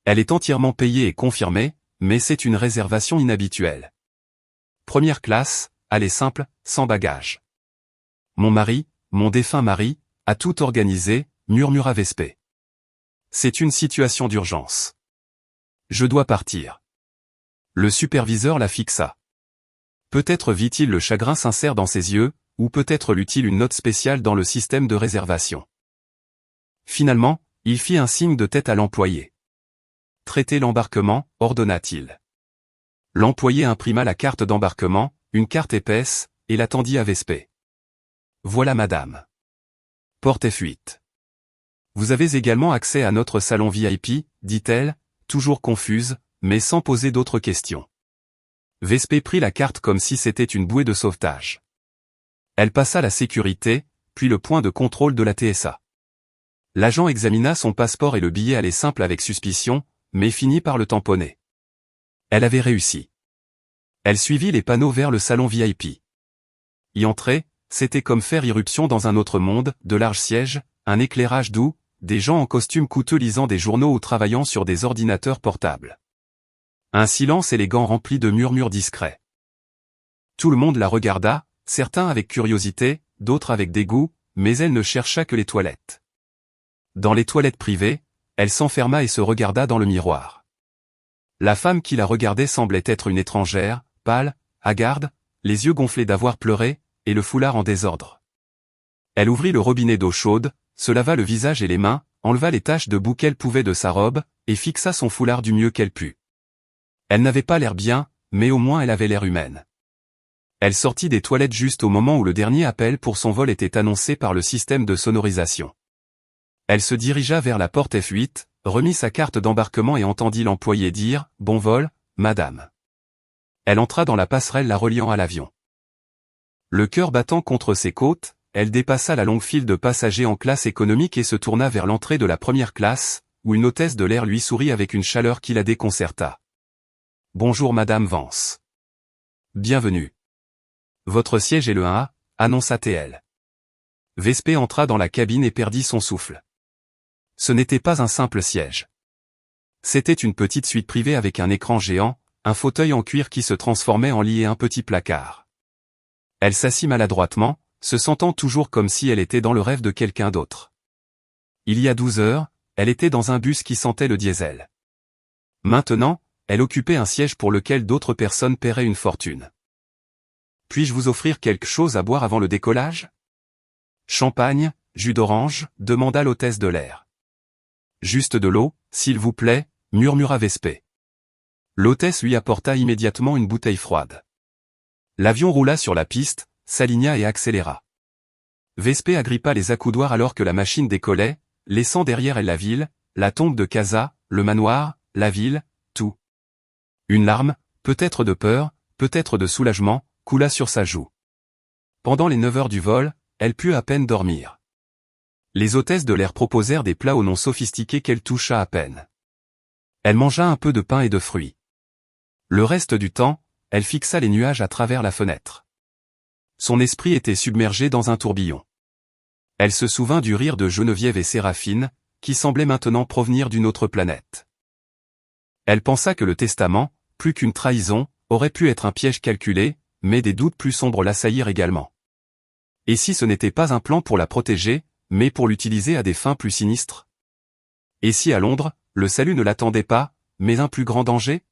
Elle est entièrement payée et confirmée, mais c'est une réservation inhabituelle. Première classe, aller simple, sans bagages. Mon mari, mon défunt mari, a tout organisé, murmura Vespé. C'est une situation d'urgence. Je dois partir. Le superviseur la fixa. Peut-être vit-il le chagrin sincère dans ses yeux, ou peut-être lut-il une note spéciale dans le système de réservation. Finalement, il fit un signe de tête à l'employé. Traitez l'embarquement, ordonna-t-il. L'employé imprima la carte d'embarquement, une carte épaisse, et la tendit à Vespé. Voilà madame. Porte et fuite. Vous avez également accès à notre salon VIP, dit-elle, toujours confuse, mais sans poser d'autres questions. Vespé prit la carte comme si c'était une bouée de sauvetage. Elle passa la sécurité, puis le point de contrôle de la TSA. L'agent examina son passeport et le billet aller simple avec suspicion, mais finit par le tamponner. Elle avait réussi. Elle suivit les panneaux vers le salon VIP. Y entrer, c'était comme faire irruption dans un autre monde, de larges sièges, un éclairage doux, des gens en costume coûteux lisant des journaux ou travaillant sur des ordinateurs portables. Un silence élégant rempli de murmures discrets. Tout le monde la regarda, certains avec curiosité, d'autres avec dégoût, mais elle ne chercha que les toilettes. Dans les toilettes privées, elle s'enferma et se regarda dans le miroir. La femme qui la regardait semblait être une étrangère, pâle, hagarde, les yeux gonflés d'avoir pleuré, et le foulard en désordre. Elle ouvrit le robinet d'eau chaude, se lava le visage et les mains, enleva les taches de boue qu'elle pouvait de sa robe, et fixa son foulard du mieux qu'elle put. Elle n'avait pas l'air bien, mais au moins elle avait l'air humaine. Elle sortit des toilettes juste au moment où le dernier appel pour son vol était annoncé par le système de sonorisation. Elle se dirigea vers la porte F8, remit sa carte d'embarquement et entendit l'employé dire « Bon vol, madame ». Elle entra dans la passerelle la reliant à l'avion. Le cœur battant contre ses côtes, elle dépassa la longue file de passagers en classe économique et se tourna vers l'entrée de la première classe, où une hôtesse de l'air lui sourit avec une chaleur qui la déconcerta. « Bonjour madame Vance. Bienvenue. Votre siège est le 1A, annonça-t-elle. Vespé entra dans la cabine et perdit son souffle. Ce n'était pas un simple siège. C'était une petite suite privée avec un écran géant, un fauteuil en cuir qui se transformait en lit et un petit placard. Elle s'assit maladroitement, se sentant toujours comme si elle était dans le rêve de quelqu'un d'autre. Il y a 12 heures, elle était dans un bus qui sentait le diesel. Maintenant, elle occupait un siège pour lequel d'autres personnes paieraient une fortune. Puis-je vous offrir quelque chose à boire avant le décollage? Champagne, jus d'orange, demanda l'hôtesse de l'air. Juste de l'eau, s'il vous plaît, murmura Vespé. L'hôtesse lui apporta immédiatement une bouteille froide. L'avion roula sur la piste, s'aligna et accéléra. Vespé agrippa les accoudoirs alors que la machine décollait, laissant derrière elle la ville, la tombe de Casa, le manoir, la ville, tout. Une larme, peut-être de peur, peut-être de soulagement, coula sur sa joue. Pendant les 9 heures du vol, elle put à peine dormir. Les hôtesses de l'air proposèrent des plats aux noms sophistiqués qu'elle toucha à peine. Elle mangea un peu de pain et de fruits. Le reste du temps, elle fixa les nuages à travers la fenêtre. Son esprit était submergé dans un tourbillon. Elle se souvint du rire de Geneviève et Séraphine, qui semblait maintenant provenir d'une autre planète. Elle pensa que le testament, plus qu'une trahison, aurait pu être un piège calculé, mais des doutes plus sombres l'assaillirent également. Et si ce n'était pas un plan pour la protéger, mais pour l'utiliser à des fins plus sinistres? Et si à Londres, le salut ne l'attendait pas, mais un plus grand danger?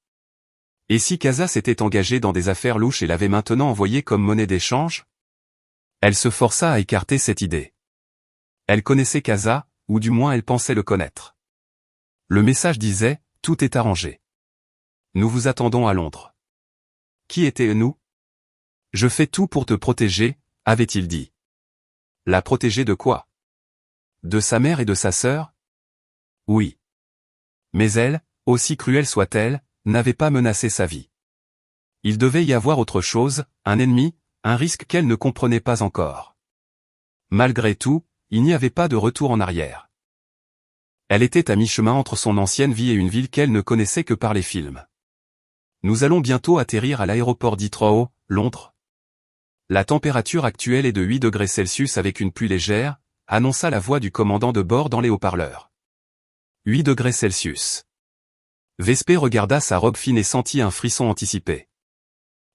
Et si Casa s'était engagé dans des affaires louches et l'avait maintenant envoyé comme monnaie d'échange? Elle se força à écarter cette idée. Elle connaissait Casa, ou du moins elle pensait le connaître. Le message disait, tout est arrangé. Nous vous attendons à Londres. Qui étaient-nous? Je fais tout pour te protéger, avait-il dit. La protéger de quoi? De sa mère et de sa sœur? Oui. Mais elle, aussi cruelle soit-elle, n'avait pas menacé sa vie. Il devait y avoir autre chose, un ennemi, un risque qu'elle ne comprenait pas encore. Malgré tout, il n'y avait pas de retour en arrière. Elle était à mi-chemin entre son ancienne vie et une ville qu'elle ne connaissait que par les films. Nous allons bientôt atterrir à l'aéroport d'Heathrow, Londres. La température actuelle est de 8 degrés Celsius avec une pluie légère, annonça la voix du commandant de bord dans les haut-parleurs. 8 degrés Celsius. Vespé regarda sa robe fine et sentit un frisson anticipé.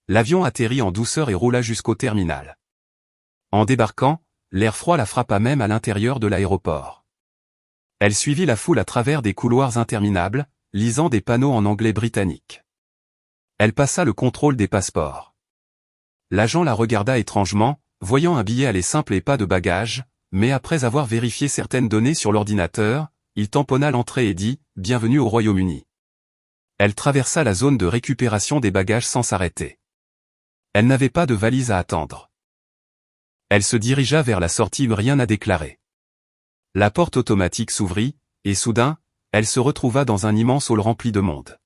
L'avion atterrit en douceur et roula jusqu'au terminal. En débarquant, l'air froid la frappa même à l'intérieur de l'aéroport. Elle suivit la foule à travers des couloirs interminables, lisant des panneaux en anglais britannique. Elle passa le contrôle des passeports. L'agent la regarda étrangement, voyant un billet aller simple et pas de bagages, mais après avoir vérifié certaines données sur l'ordinateur, il tamponna l'entrée et dit « Bienvenue au Royaume-Uni ». Elle traversa la zone de récupération des bagages sans s'arrêter. Elle n'avait pas de valise à attendre. Elle se dirigea vers la sortie où rien à déclarer. La porte automatique s'ouvrit, et soudain, elle se retrouva dans un immense hall rempli de monde.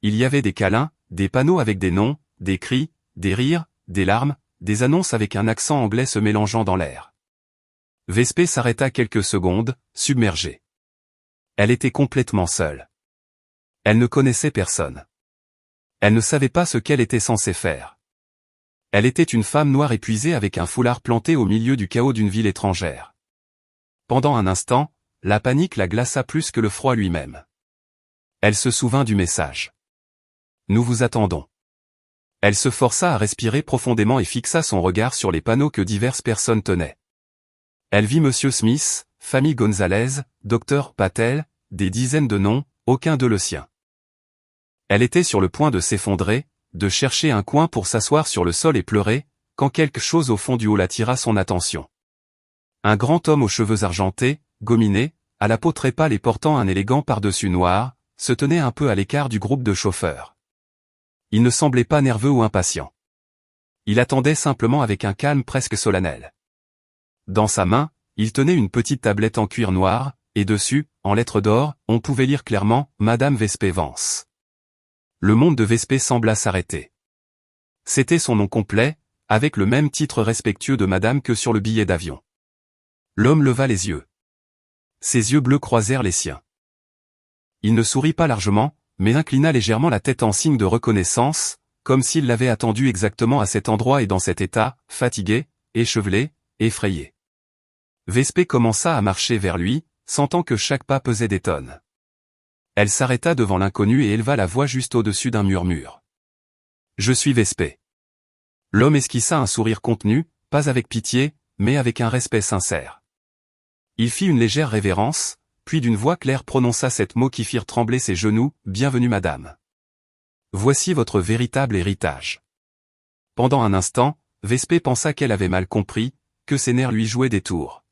Il y avait des câlins, des panneaux avec des noms, des cris, des rires, des larmes, des annonces avec un accent anglais se mélangeant dans l'air. Vespé s'arrêta quelques secondes, submergée. Elle était complètement seule. Elle ne connaissait personne. Elle ne savait pas ce qu'elle était censée faire. Elle était une femme noire épuisée avec un foulard planté au milieu du chaos d'une ville étrangère. Pendant un instant, la panique la glaça plus que le froid lui-même. Elle se souvint du message. Nous vous attendons. Elle se força à respirer profondément et fixa son regard sur les panneaux que diverses personnes tenaient. Elle vit Monsieur Smith, famille Gonzalez, Dr Patel, des dizaines de noms, aucun d'eux le sien. Elle était sur le point de s'effondrer, de chercher un coin pour s'asseoir sur le sol et pleurer, quand quelque chose au fond du hall attira son attention. Un grand homme aux cheveux argentés, gominés, à la peau très pâle et portant un élégant pardessus noir, se tenait un peu à l'écart du groupe de chauffeurs. Il ne semblait pas nerveux ou impatient. Il attendait simplement avec un calme presque solennel. Dans sa main, il tenait une petite tablette en cuir noir, et dessus, en lettres d'or, on pouvait lire clairement « Madame Vespé Vance ». Le monde de Vespé sembla s'arrêter. C'était son nom complet, avec le même titre respectueux de Madame que sur le billet d'avion. L'homme leva les yeux. Ses yeux bleus croisèrent les siens. Il ne sourit pas largement, mais inclina légèrement la tête en signe de reconnaissance, comme s'il l'avait attendu exactement à cet endroit et dans cet état, fatigué, échevelé, effrayé. Vespé commença à marcher vers lui, sentant que chaque pas pesait des tonnes. Elle s'arrêta devant l'inconnu et éleva la voix juste au-dessus d'un murmure. « Je suis Vespé. » L'homme esquissa un sourire contenu, pas avec pitié, mais avec un respect sincère. Il fit une légère révérence, puis d'une voix claire prononça sept mots qui firent trembler ses genoux, « Bienvenue madame. Voici votre véritable héritage. » Pendant un instant, Vespé pensa qu'elle avait mal compris, que ses nerfs lui jouaient des tours.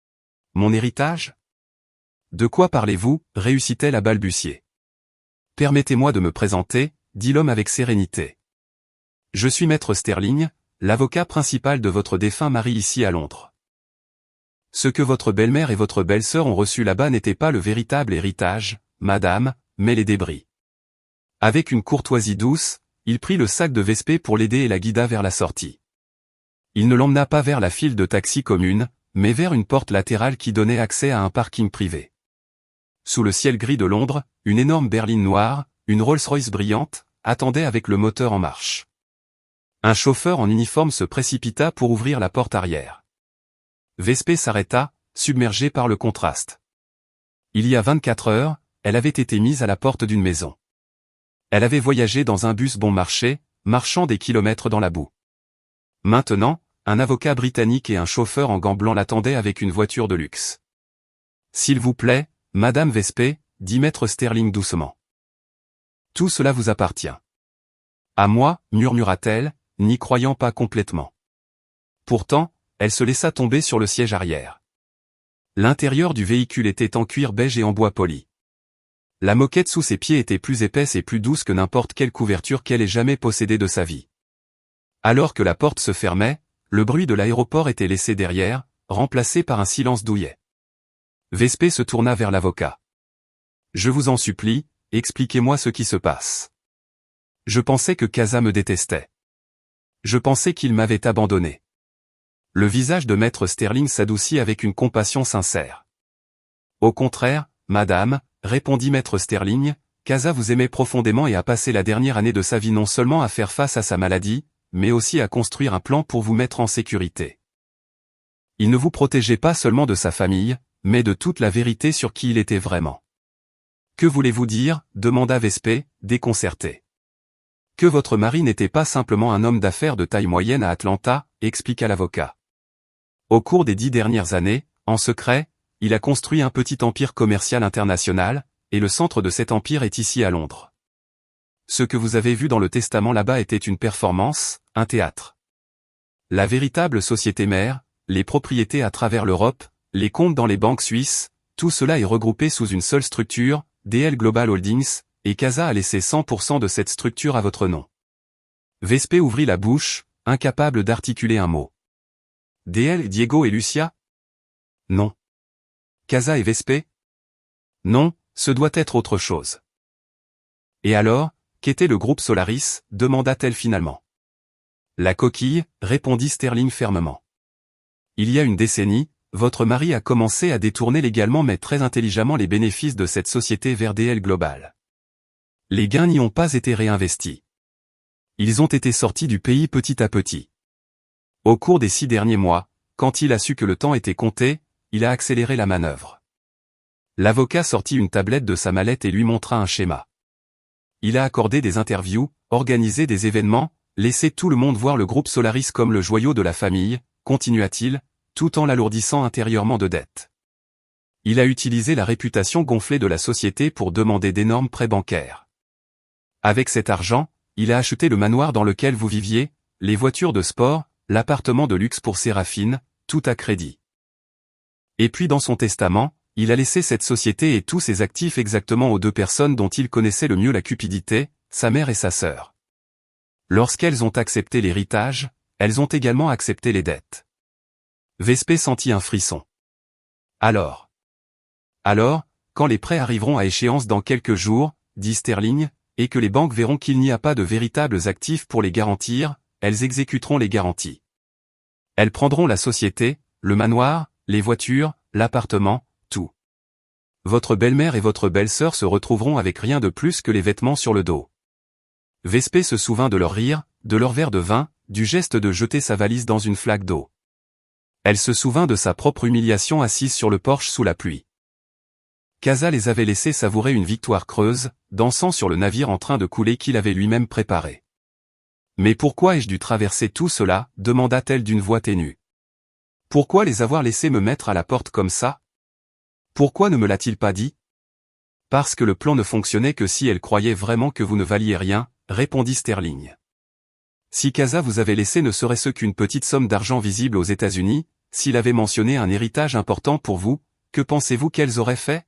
« Mon héritage ? De quoi parlez-vous » réussit-elle à balbutier. « Permettez-moi de me présenter, » dit l'homme avec sérénité. « Je suis maître Sterling, l'avocat principal de votre défunt mari ici à Londres. Ce que votre belle-mère et votre belle-sœur ont reçu là-bas n'était pas le véritable héritage, madame, mais les débris. » Avec une courtoisie douce, il prit le sac de Vespé pour l'aider et la guida vers la sortie. Il ne l'emmena pas vers la file de taxis commune, mais vers une porte latérale qui donnait accès à un parking privé. Sous le ciel gris de Londres, une énorme berline noire, une Rolls-Royce brillante, attendait avec le moteur en marche. Un chauffeur en uniforme se précipita pour ouvrir la porte arrière. Vespé s'arrêta, submergée par le contraste. Il y a 24 heures, elle avait été mise à la porte d'une maison. Elle avait voyagé dans un bus bon marché, marchant des kilomètres dans la boue. Maintenant, un avocat britannique et un chauffeur en gants blancs l'attendaient avec une voiture de luxe. « S'il vous plaît, Madame Vespé, dit Maître Sterling doucement. Tout cela vous appartient. » À moi, murmura-t-elle, n'y croyant pas complètement. Pourtant, elle se laissa tomber sur le siège arrière. L'intérieur du véhicule était en cuir beige et en bois poli. La moquette sous ses pieds était plus épaisse et plus douce que n'importe quelle couverture qu'elle ait jamais possédée de sa vie. Alors que la porte se fermait, le bruit de l'aéroport était laissé derrière, remplacé par un silence douillet. Vespé se tourna vers l'avocat. « Je vous en supplie, expliquez-moi ce qui se passe. Je pensais que Casa me détestait. Je pensais qu'il m'avait abandonné. » Le visage de Maître Sterling s'adoucit avec une compassion sincère. « Au contraire, madame, répondit Maître Sterling, Casa vous aimait profondément et a passé la dernière année de sa vie non seulement à faire face à sa maladie, mais aussi à construire un plan pour vous mettre en sécurité. Il ne vous protégeait pas seulement de sa famille, mais de toute la vérité sur qui il était vraiment. »« Que voulez-vous dire » demanda Vespé, déconcerté. « Que votre mari n'était pas simplement un homme d'affaires de taille moyenne à Atlanta, expliqua l'avocat. Au cours des 10 dernières années, en secret, il a construit un petit empire commercial international, et le centre de cet empire est ici à Londres. Ce que vous avez vu dans le testament là-bas était une performance, un théâtre. La véritable société mère, les propriétés à travers l'Europe, les comptes dans les banques suisses, tout cela est regroupé sous une seule structure, DL Global Holdings, et Casa a laissé 100% de cette structure à votre nom. » Vespé ouvrit la bouche, incapable d'articuler un mot. « DL, Diego et Lucia ? Non. Casa et Vespé ? Non, ce doit être autre chose. » « Et alors, qu'était le groupe Solaris ?» demanda-t-elle finalement. « La coquille, répondit Sterling fermement. Il y a une décennie, votre mari a commencé à détourner légalement mais très intelligemment les bénéfices de cette société vers DL Global. Les gains n'y ont pas été réinvestis. Ils ont été sortis du pays petit à petit. Au cours des 6 derniers mois, quand il a su que le temps était compté, il a accéléré la manœuvre. » L'avocat sortit une tablette de sa mallette et lui montra un schéma. Il a accordé des interviews, organisé des événements, laissé tout le monde voir le groupe Solaris comme le joyau de la famille, continua-t-il, tout en l'alourdissant intérieurement de dettes. Il a utilisé la réputation gonflée de la société pour demander d'énormes prêts bancaires. Avec cet argent, il a acheté le manoir dans lequel vous viviez, les voitures de sport, l'appartement de luxe pour Séraphine, tout à crédit. Et puis dans son testament, il a laissé cette société et tous ses actifs exactement aux 2 personnes dont il connaissait le mieux la cupidité, sa mère et sa sœur. Lorsqu'elles ont accepté l'héritage, elles ont également accepté les dettes. Vespé sentit un frisson. Alors, quand les prêts arriveront à échéance dans quelques jours, dit Sterling, et que les banques verront qu'il n'y a pas de véritables actifs pour les garantir, elles exécuteront les garanties. Elles prendront la société, le manoir, les voitures, l'appartement, tout. Votre belle-mère et votre belle-sœur se retrouveront avec rien de plus que les vêtements sur le dos. Vespé se souvint de leur rire, de leur verre de vin, du geste de jeter sa valise dans une flaque d'eau. Elle se souvint de sa propre humiliation assise sur le porche sous la pluie. Casa les avait laissés savourer une victoire creuse, dansant sur le navire en train de couler qu'il avait lui-même préparé. « Mais pourquoi ai-je dû traverser tout cela ?» demanda-t-elle d'une voix ténue. « Pourquoi les avoir laissés me mettre à la porte comme ça ? Pourquoi ne me l'a-t-il pas dit ? » « Parce que le plan ne fonctionnait que si elle croyait vraiment que vous ne valiez rien, » répondit Sterling. « Si Casa vous avait laissé ne serait-ce qu'une petite somme d'argent visible aux États-Unis, s'il avait mentionné un héritage important pour vous, que pensez-vous qu'elles auraient fait ?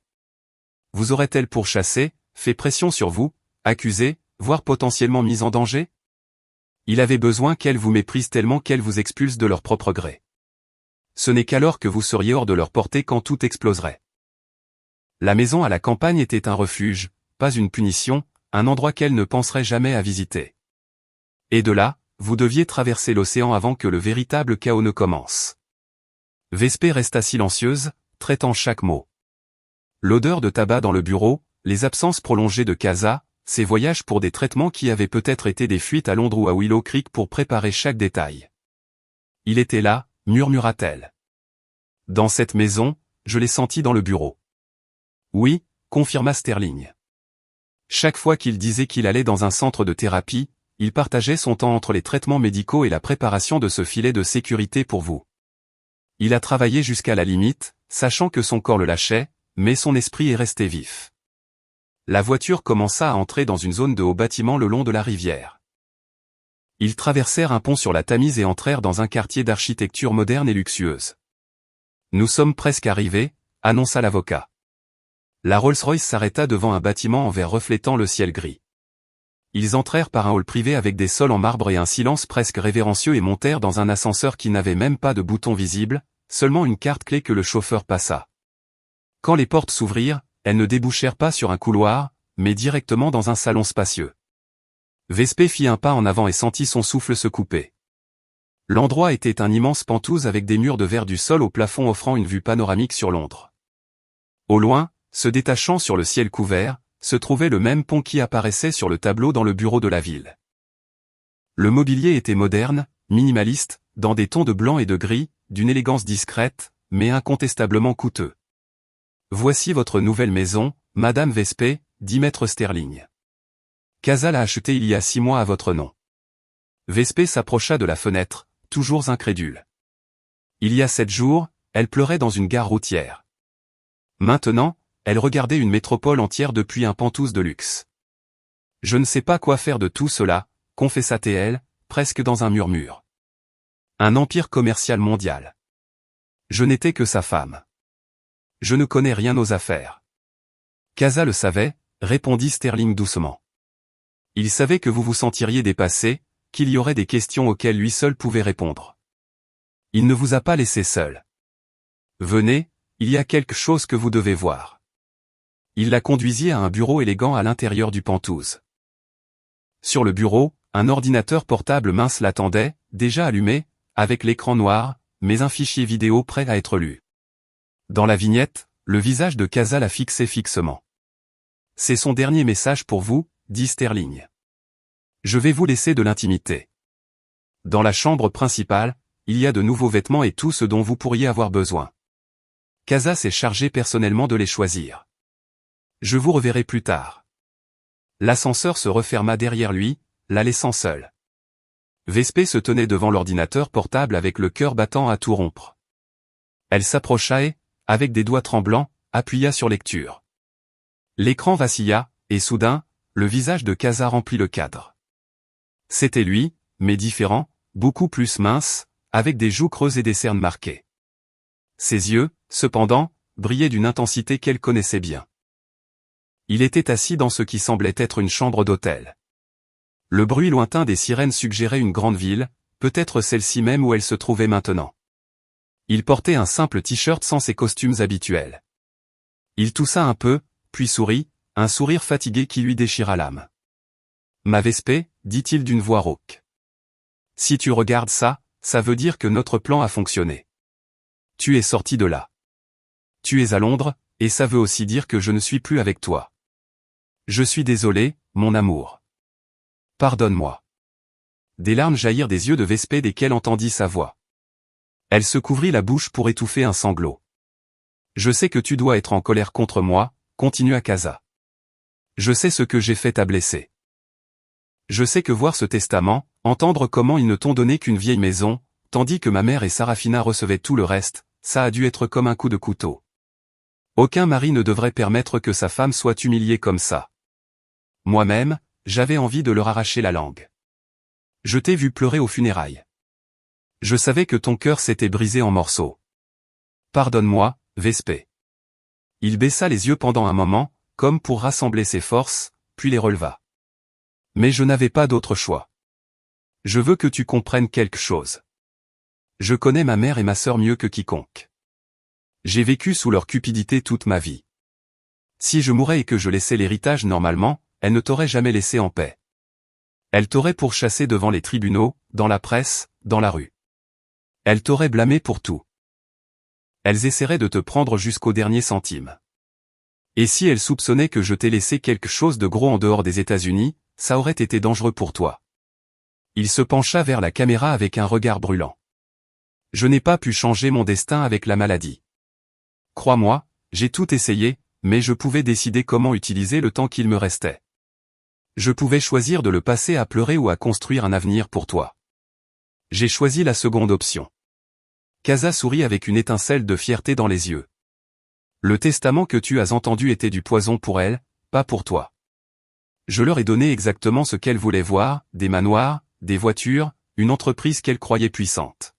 Vous auraient-elles pourchassé, fait pression sur vous, accusé, voire potentiellement mis en danger ? Il avait besoin qu'elles vous méprisent tellement qu'elles vous expulsent de leur propre gré. Ce n'est qu'alors que vous seriez hors de leur portée quand tout exploserait. La maison à la campagne était un refuge, pas une punition, un endroit qu'elle ne penserait jamais à visiter. Et de là, vous deviez traverser l'océan avant que le véritable chaos ne commence. Vespé resta silencieuse, traitant chaque mot. L'odeur de tabac dans le bureau, les absences prolongées de Casa, ces voyages pour des traitements qui avaient peut-être été des fuites à Londres ou à Willow Creek pour préparer chaque détail. Il était là, murmura-t-elle. Dans cette maison, je l'ai senti dans le bureau. Oui, confirma Sterling. Chaque fois qu'il disait qu'il allait dans un centre de thérapie, il partageait son temps entre les traitements médicaux et la préparation de ce filet de sécurité pour vous. Il a travaillé jusqu'à la limite, sachant que son corps le lâchait, mais son esprit est resté vif. La voiture commença à entrer dans une zone de hauts bâtiments le long de la rivière. Ils traversèrent un pont sur la Tamise et entrèrent dans un quartier d'architecture moderne et luxueuse. Nous sommes presque arrivés, annonça l'avocat. La Rolls-Royce s'arrêta devant un bâtiment en verre reflétant le ciel gris. Ils entrèrent par un hall privé avec des sols en marbre et un silence presque révérencieux et montèrent dans un ascenseur qui n'avait même pas de bouton visible, seulement une carte clé que le chauffeur passa. Quand les portes s'ouvrirent, elles ne débouchèrent pas sur un couloir, mais directement dans un salon spacieux. Vespé fit un pas en avant et sentit son souffle se couper. L'endroit était un immense penthouse avec des murs de verre du sol au plafond offrant une vue panoramique sur Londres. Au loin, se détachant sur le ciel couvert, se trouvait le même pont qui apparaissait sur le tableau dans le bureau de la ville. Le mobilier était moderne, minimaliste, dans des tons de blanc et de gris, d'une élégance discrète, mais incontestablement coûteux. Voici votre nouvelle maison, Madame Vespé, dit Maître Sterling. Casa l'a achetée il y a 6 mois à votre nom. Vespé s'approcha de la fenêtre, toujours incrédule. Il y a 7 jours, elle pleurait dans une gare routière. Maintenant, elle regardait une métropole entière depuis un penthouse de luxe. Je ne sais pas quoi faire de tout cela, confessa-t-elle, presque dans un murmure. Un empire commercial mondial. Je n'étais que sa femme. Je ne connais rien aux affaires. Casa le savait, répondit Sterling doucement. Il savait que vous vous sentiriez dépassé, qu'il y aurait des questions auxquelles lui seul pouvait répondre. Il ne vous a pas laissé seul. Venez, il y a quelque chose que vous devez voir. Il la conduisit à un bureau élégant à l'intérieur du penthouse. Sur le bureau, un ordinateur portable mince l'attendait, déjà allumé, avec l'écran noir, mais un fichier vidéo prêt à être lu. Dans la vignette, le visage de Casa la fixait fixement. C'est son dernier message pour vous, dit Sterling. Je vais vous laisser de l'intimité. Dans la chambre principale, il y a de nouveaux vêtements et tout ce dont vous pourriez avoir besoin. Casa s'est chargé personnellement de les choisir. Je vous reverrai plus tard. L'ascenseur se referma derrière lui, la laissant seule. Vespé se tenait devant l'ordinateur portable avec le cœur battant à tout rompre. Elle s'approcha et, avec des doigts tremblants, appuya sur lecture. L'écran vacilla, et soudain, le visage de Casa remplit le cadre. C'était lui, mais différent, beaucoup plus mince, avec des joues creuses et des cernes marquées. Ses yeux, cependant, brillaient d'une intensité qu'elle connaissait bien. Il était assis dans ce qui semblait être une chambre d'hôtel. Le bruit lointain des sirènes suggérait une grande ville, peut-être celle-ci même où elle se trouvait maintenant. Il portait un simple t-shirt sans ses costumes habituels. Il toussa un peu, puis sourit, un sourire fatigué qui lui déchira l'âme. « Ma Vespé, dit-il d'une voix rauque. Si tu regardes ça, ça veut dire que notre plan a fonctionné. Tu es sorti de là. Tu es à Londres, et ça veut aussi dire que je ne suis plus avec toi. Je suis désolé, mon amour. Pardonne-moi. » Des larmes jaillirent des yeux de Vespé dès qu'elle entendit sa voix. Elle se couvrit la bouche pour étouffer un sanglot. « Je sais que tu dois être en colère contre moi, » continua Casa. « Je sais ce que j'ai fait t'a blessé. Je sais que voir ce testament, entendre comment ils ne t'ont donné qu'une vieille maison, tandis que ma mère et Sarafina recevaient tout le reste, ça a dû être comme un coup de couteau. Aucun mari ne devrait permettre que sa femme soit humiliée comme ça. Moi-même, j'avais envie de leur arracher la langue. Je t'ai vu pleurer aux funérailles. Je savais que ton cœur s'était brisé en morceaux. Pardonne-moi, Vespé. » Il baissa les yeux pendant un moment, comme pour rassembler ses forces, puis les releva. « Mais je n'avais pas d'autre choix. Je veux que tu comprennes quelque chose. Je connais ma mère et ma sœur mieux que quiconque. J'ai vécu sous leur cupidité toute ma vie. Si je mourais et que je laissais l'héritage normalement, elles ne t'auraient jamais laissé en paix. Elles t'auraient pourchassé devant les tribunaux, dans la presse, dans la rue. Elles t'auraient blâmé pour tout. Elles essaieraient de te prendre jusqu'au dernier centime. Et si elle soupçonnait que je t'ai laissé quelque chose de gros en dehors des États-Unis, ça aurait été dangereux pour toi. Il se pencha vers la caméra avec un regard brûlant. Je n'ai pas pu changer mon destin avec la maladie. Crois-moi, j'ai tout essayé, mais je pouvais décider comment utiliser le temps qu'il me restait. Je pouvais choisir de le passer à pleurer ou à construire un avenir pour toi. J'ai choisi la seconde option. Casa sourit avec une étincelle de fierté dans les yeux. Le testament que tu as entendu était du poison pour elle, pas pour toi. Je leur ai donné exactement ce qu'elle voulait voir, des manoirs, des voitures, une entreprise qu'elle croyait puissante.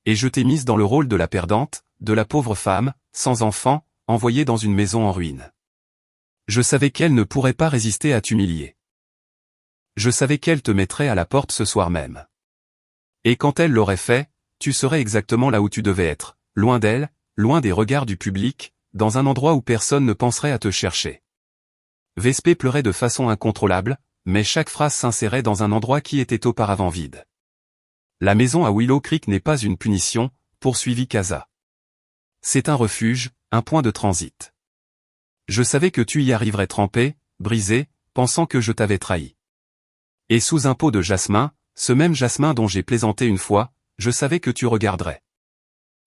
Et je t'ai mise dans le rôle de la perdante, de la pauvre femme, sans enfant, envoyée dans une maison en ruine. Je savais qu'elle ne pourrait pas résister à t'humilier. Je savais qu'elle te mettrait à la porte ce soir même. Et quand elle l'aurait fait, tu serais exactement là où tu devais être, loin d'elle, loin des regards du public, dans un endroit où personne ne penserait à te chercher. Vespé pleurait de façon incontrôlable, mais chaque phrase s'insérait dans un endroit qui était auparavant vide. La maison à Willow Creek n'est pas une punition, poursuivit Casa. C'est un refuge, un point de transit. Je savais que tu y arriverais trempé, brisé, pensant que je t'avais trahi. Et sous un pot de jasmin, ce même jasmin dont j'ai plaisanté une fois, je savais que tu regarderais.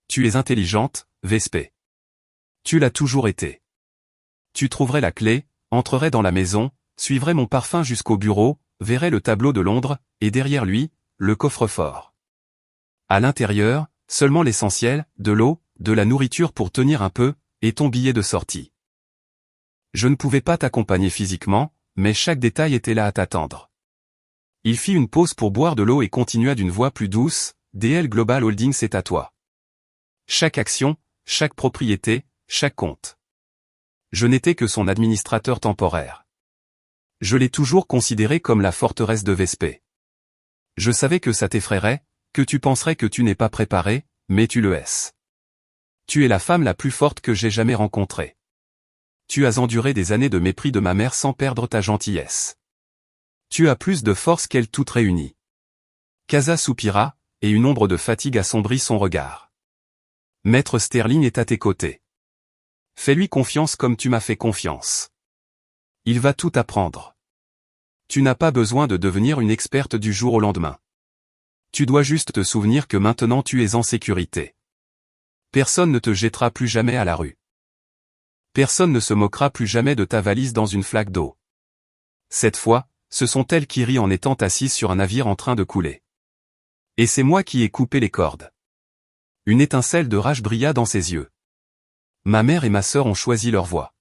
Tu es intelligente, Vespé. Tu l'as toujours été. Tu trouverais la clé, entrerais dans la maison, suivrais mon parfum jusqu'au bureau, verrais le tableau de Londres, et derrière lui, le coffre-fort. À l'intérieur, seulement l'essentiel, de l'eau, de la nourriture pour tenir un peu, et ton billet de sortie. Je ne pouvais pas t'accompagner physiquement, mais chaque détail était là à t'attendre. Il fit une pause pour boire de l'eau et continua d'une voix plus douce, DL Global Holdings c'est à toi. Chaque action, chaque propriété, chaque compte. Je n'étais que son administrateur temporaire. Je l'ai toujours considéré comme la forteresse de Vespé. Je savais que ça t'effraierait, que tu penserais que tu n'es pas préparé, mais tu le es. Tu es la femme la plus forte que j'ai jamais rencontrée. Tu as enduré des années de mépris de ma mère sans perdre ta gentillesse. Tu as plus de force qu'elle toute réunie. Casa soupira, et une ombre de fatigue assombrit son regard. Maître Sterling est à tes côtés. Fais-lui confiance comme tu m'as fait confiance. Il va tout apprendre. Tu n'as pas besoin de devenir une experte du jour au lendemain. Tu dois juste te souvenir que maintenant tu es en sécurité. Personne ne te jettera plus jamais à la rue. Personne ne se moquera plus jamais de ta valise dans une flaque d'eau. Cette fois, ce sont elles qui rient en étant assises sur un navire en train de couler. Et c'est moi qui ai coupé les cordes. Une étincelle de rage brilla dans ses yeux. Ma mère et ma sœur ont choisi leur voie.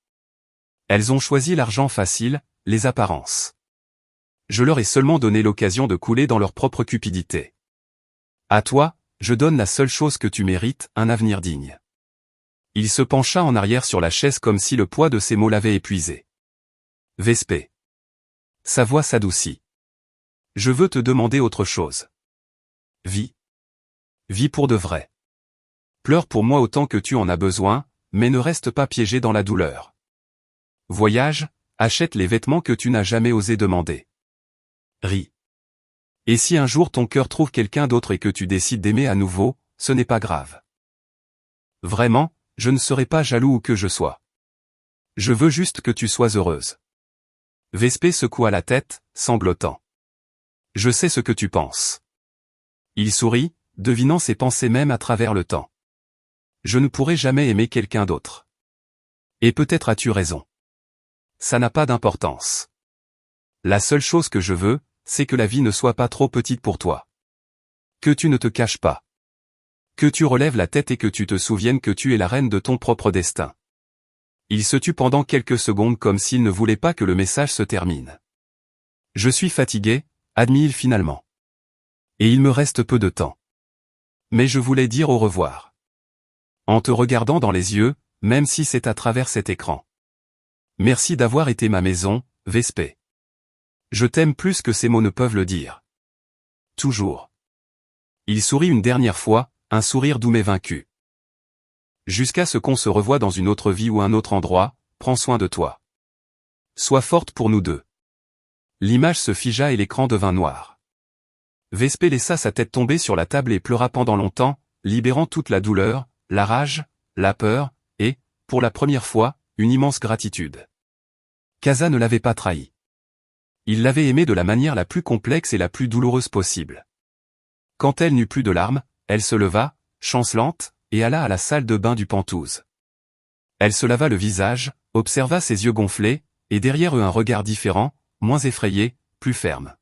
Elles ont choisi l'argent facile, les apparences. Je leur ai seulement donné l'occasion de couler dans leur propre cupidité. À toi, je donne la seule chose que tu mérites, un avenir digne. Il se pencha en arrière sur la chaise comme si le poids de ses mots l'avait épuisé. Vespé. Sa voix s'adoucit. Je veux te demander autre chose. Vis. Vis pour de vrai. Pleure pour moi autant que tu en as besoin, mais ne reste pas piégé dans la douleur. Voyage, achète les vêtements que tu n'as jamais osé demander. Ris. Et si un jour ton cœur trouve quelqu'un d'autre et que tu décides d'aimer à nouveau, ce n'est pas grave. Vraiment, je ne serai pas jaloux où que je sois. Je veux juste que tu sois heureuse. Vespé secoua la tête, sanglotant. Je sais ce que tu penses. Il sourit, devinant ses pensées même à travers le temps. Je ne pourrai jamais aimer quelqu'un d'autre. Et peut-être as-tu raison. Ça n'a pas d'importance. La seule chose que je veux, c'est que la vie ne soit pas trop petite pour toi. Que tu ne te caches pas. Que tu relèves la tête et que tu te souviennes que tu es la reine de ton propre destin. Il se tut pendant quelques secondes comme s'il ne voulait pas que le message se termine. Je suis fatigué, admit-il finalement. Et il me reste peu de temps. Mais je voulais dire au revoir. En te regardant dans les yeux, même si c'est à travers cet écran. Merci d'avoir été ma maison, Vespé. Je t'aime plus que ces mots ne peuvent le dire. Toujours. Il sourit une dernière fois, un sourire doux mais vaincu. Jusqu'à ce qu'on se revoie dans une autre vie ou un autre endroit, prends soin de toi. Sois forte pour nous deux. L'image se figea et l'écran devint noir. Vespé laissa sa tête tomber sur la table et pleura pendant longtemps, libérant toute la douleur, la rage, la peur, et, pour la première fois, une immense gratitude. Casa ne l'avait pas trahi. Il l'avait aimée de la manière la plus complexe et la plus douloureuse possible. Quand elle n'eut plus de larmes, elle se leva, chancelante, et alla à la salle de bain du Penthouse. Elle se lava le visage, observa ses yeux gonflés, et derrière eux un regard différent, moins effrayé, plus ferme.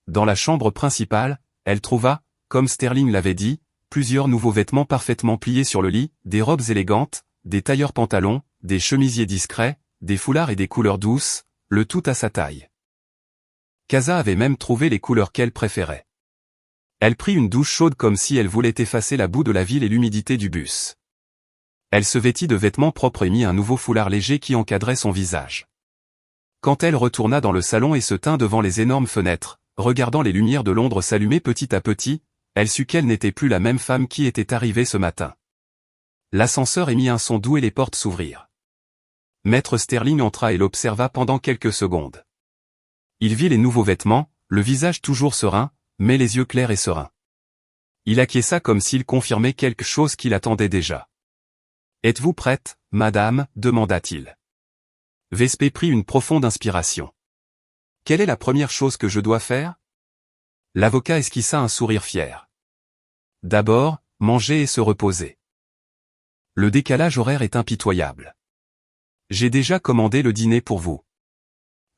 Dans la chambre principale, elle trouva, comme Sterling l'avait dit, plusieurs nouveaux vêtements parfaitement pliés sur le lit, des robes élégantes, des tailleurs pantalons, des chemisiers discrets, des foulards et des couleurs douces, le tout à sa taille. Casa avait même trouvé les couleurs qu'elle préférait. Elle prit une douche chaude comme si elle voulait effacer la boue de la ville et l'humidité du bus. Elle se vêtit de vêtements propres et mit un nouveau foulard léger qui encadrait son visage. Quand elle retourna dans le salon et se tint devant les énormes fenêtres, regardant les lumières de Londres s'allumer petit à petit, elle sut qu'elle n'était plus la même femme qui était arrivée ce matin. L'ascenseur émit un son doux et les portes s'ouvrirent. Maître Sterling entra et l'observa pendant quelques secondes. Il vit les nouveaux vêtements, le visage toujours serein, mais les yeux clairs et sereins. Il acquiesça comme s'il confirmait quelque chose qu'il attendait déjà. « Êtes-vous prête, madame ?» demanda-t-il. Vespé prit une profonde inspiration. « Quelle est la première chose que je dois faire ?» L'avocat esquissa un sourire fier. « D'abord, manger et se reposer. Le décalage horaire est impitoyable. J'ai déjà commandé le dîner pour vous.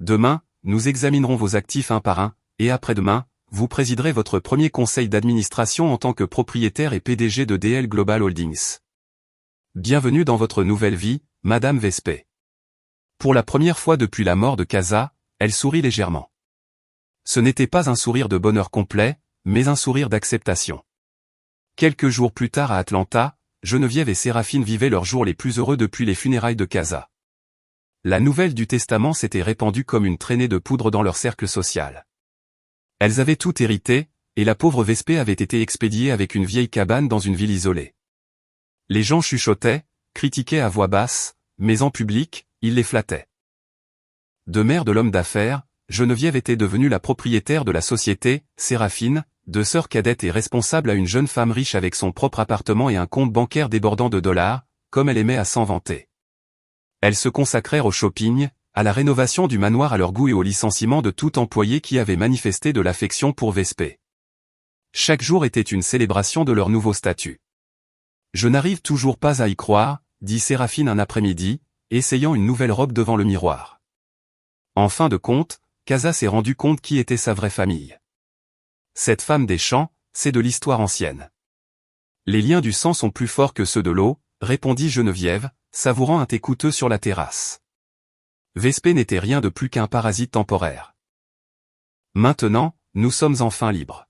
Demain, nous examinerons vos actifs un par un, et après-demain, vous présiderez votre premier conseil d'administration en tant que propriétaire et PDG de DL Global Holdings. Bienvenue dans votre nouvelle vie, Madame Vespé. » Pour la première fois depuis la mort de Casa, elle sourit légèrement. Ce n'était pas un sourire de bonheur complet, mais un sourire d'acceptation. Quelques jours plus tard à Atlanta, Geneviève et Séraphine vivaient leurs jours les plus heureux depuis les funérailles de Casa. La nouvelle du testament s'était répandue comme une traînée de poudre dans leur cercle social. Elles avaient tout hérité, et la pauvre Vespé avait été expédiée avec une vieille cabane dans une ville isolée. Les gens chuchotaient, critiquaient à voix basse, mais en public, ils les flattaient. De mère de l'homme d'affaires, Geneviève était devenue la propriétaire de la société, Séraphine, de sœur cadette et responsable à une jeune femme riche avec son propre appartement et un compte bancaire débordant de dollars, comme elle aimait à s'en vanter. Elles se consacrèrent au shopping, à la rénovation du manoir à leur goût et au licenciement de tout employé qui avait manifesté de l'affection pour Vespé. Chaque jour était une célébration de leur nouveau statut. « Je n'arrive toujours pas à y croire », dit Séraphine un après-midi, essayant une nouvelle robe devant le miroir. En fin de compte, Casa s'est rendu compte qui était sa vraie famille. Cette femme des champs, c'est de l'histoire ancienne. Les liens du sang sont plus forts que ceux de l'eau, répondit Geneviève, savourant un thé coûteux sur la terrasse. Vespé n'était rien de plus qu'un parasite temporaire. Maintenant, nous sommes enfin libres.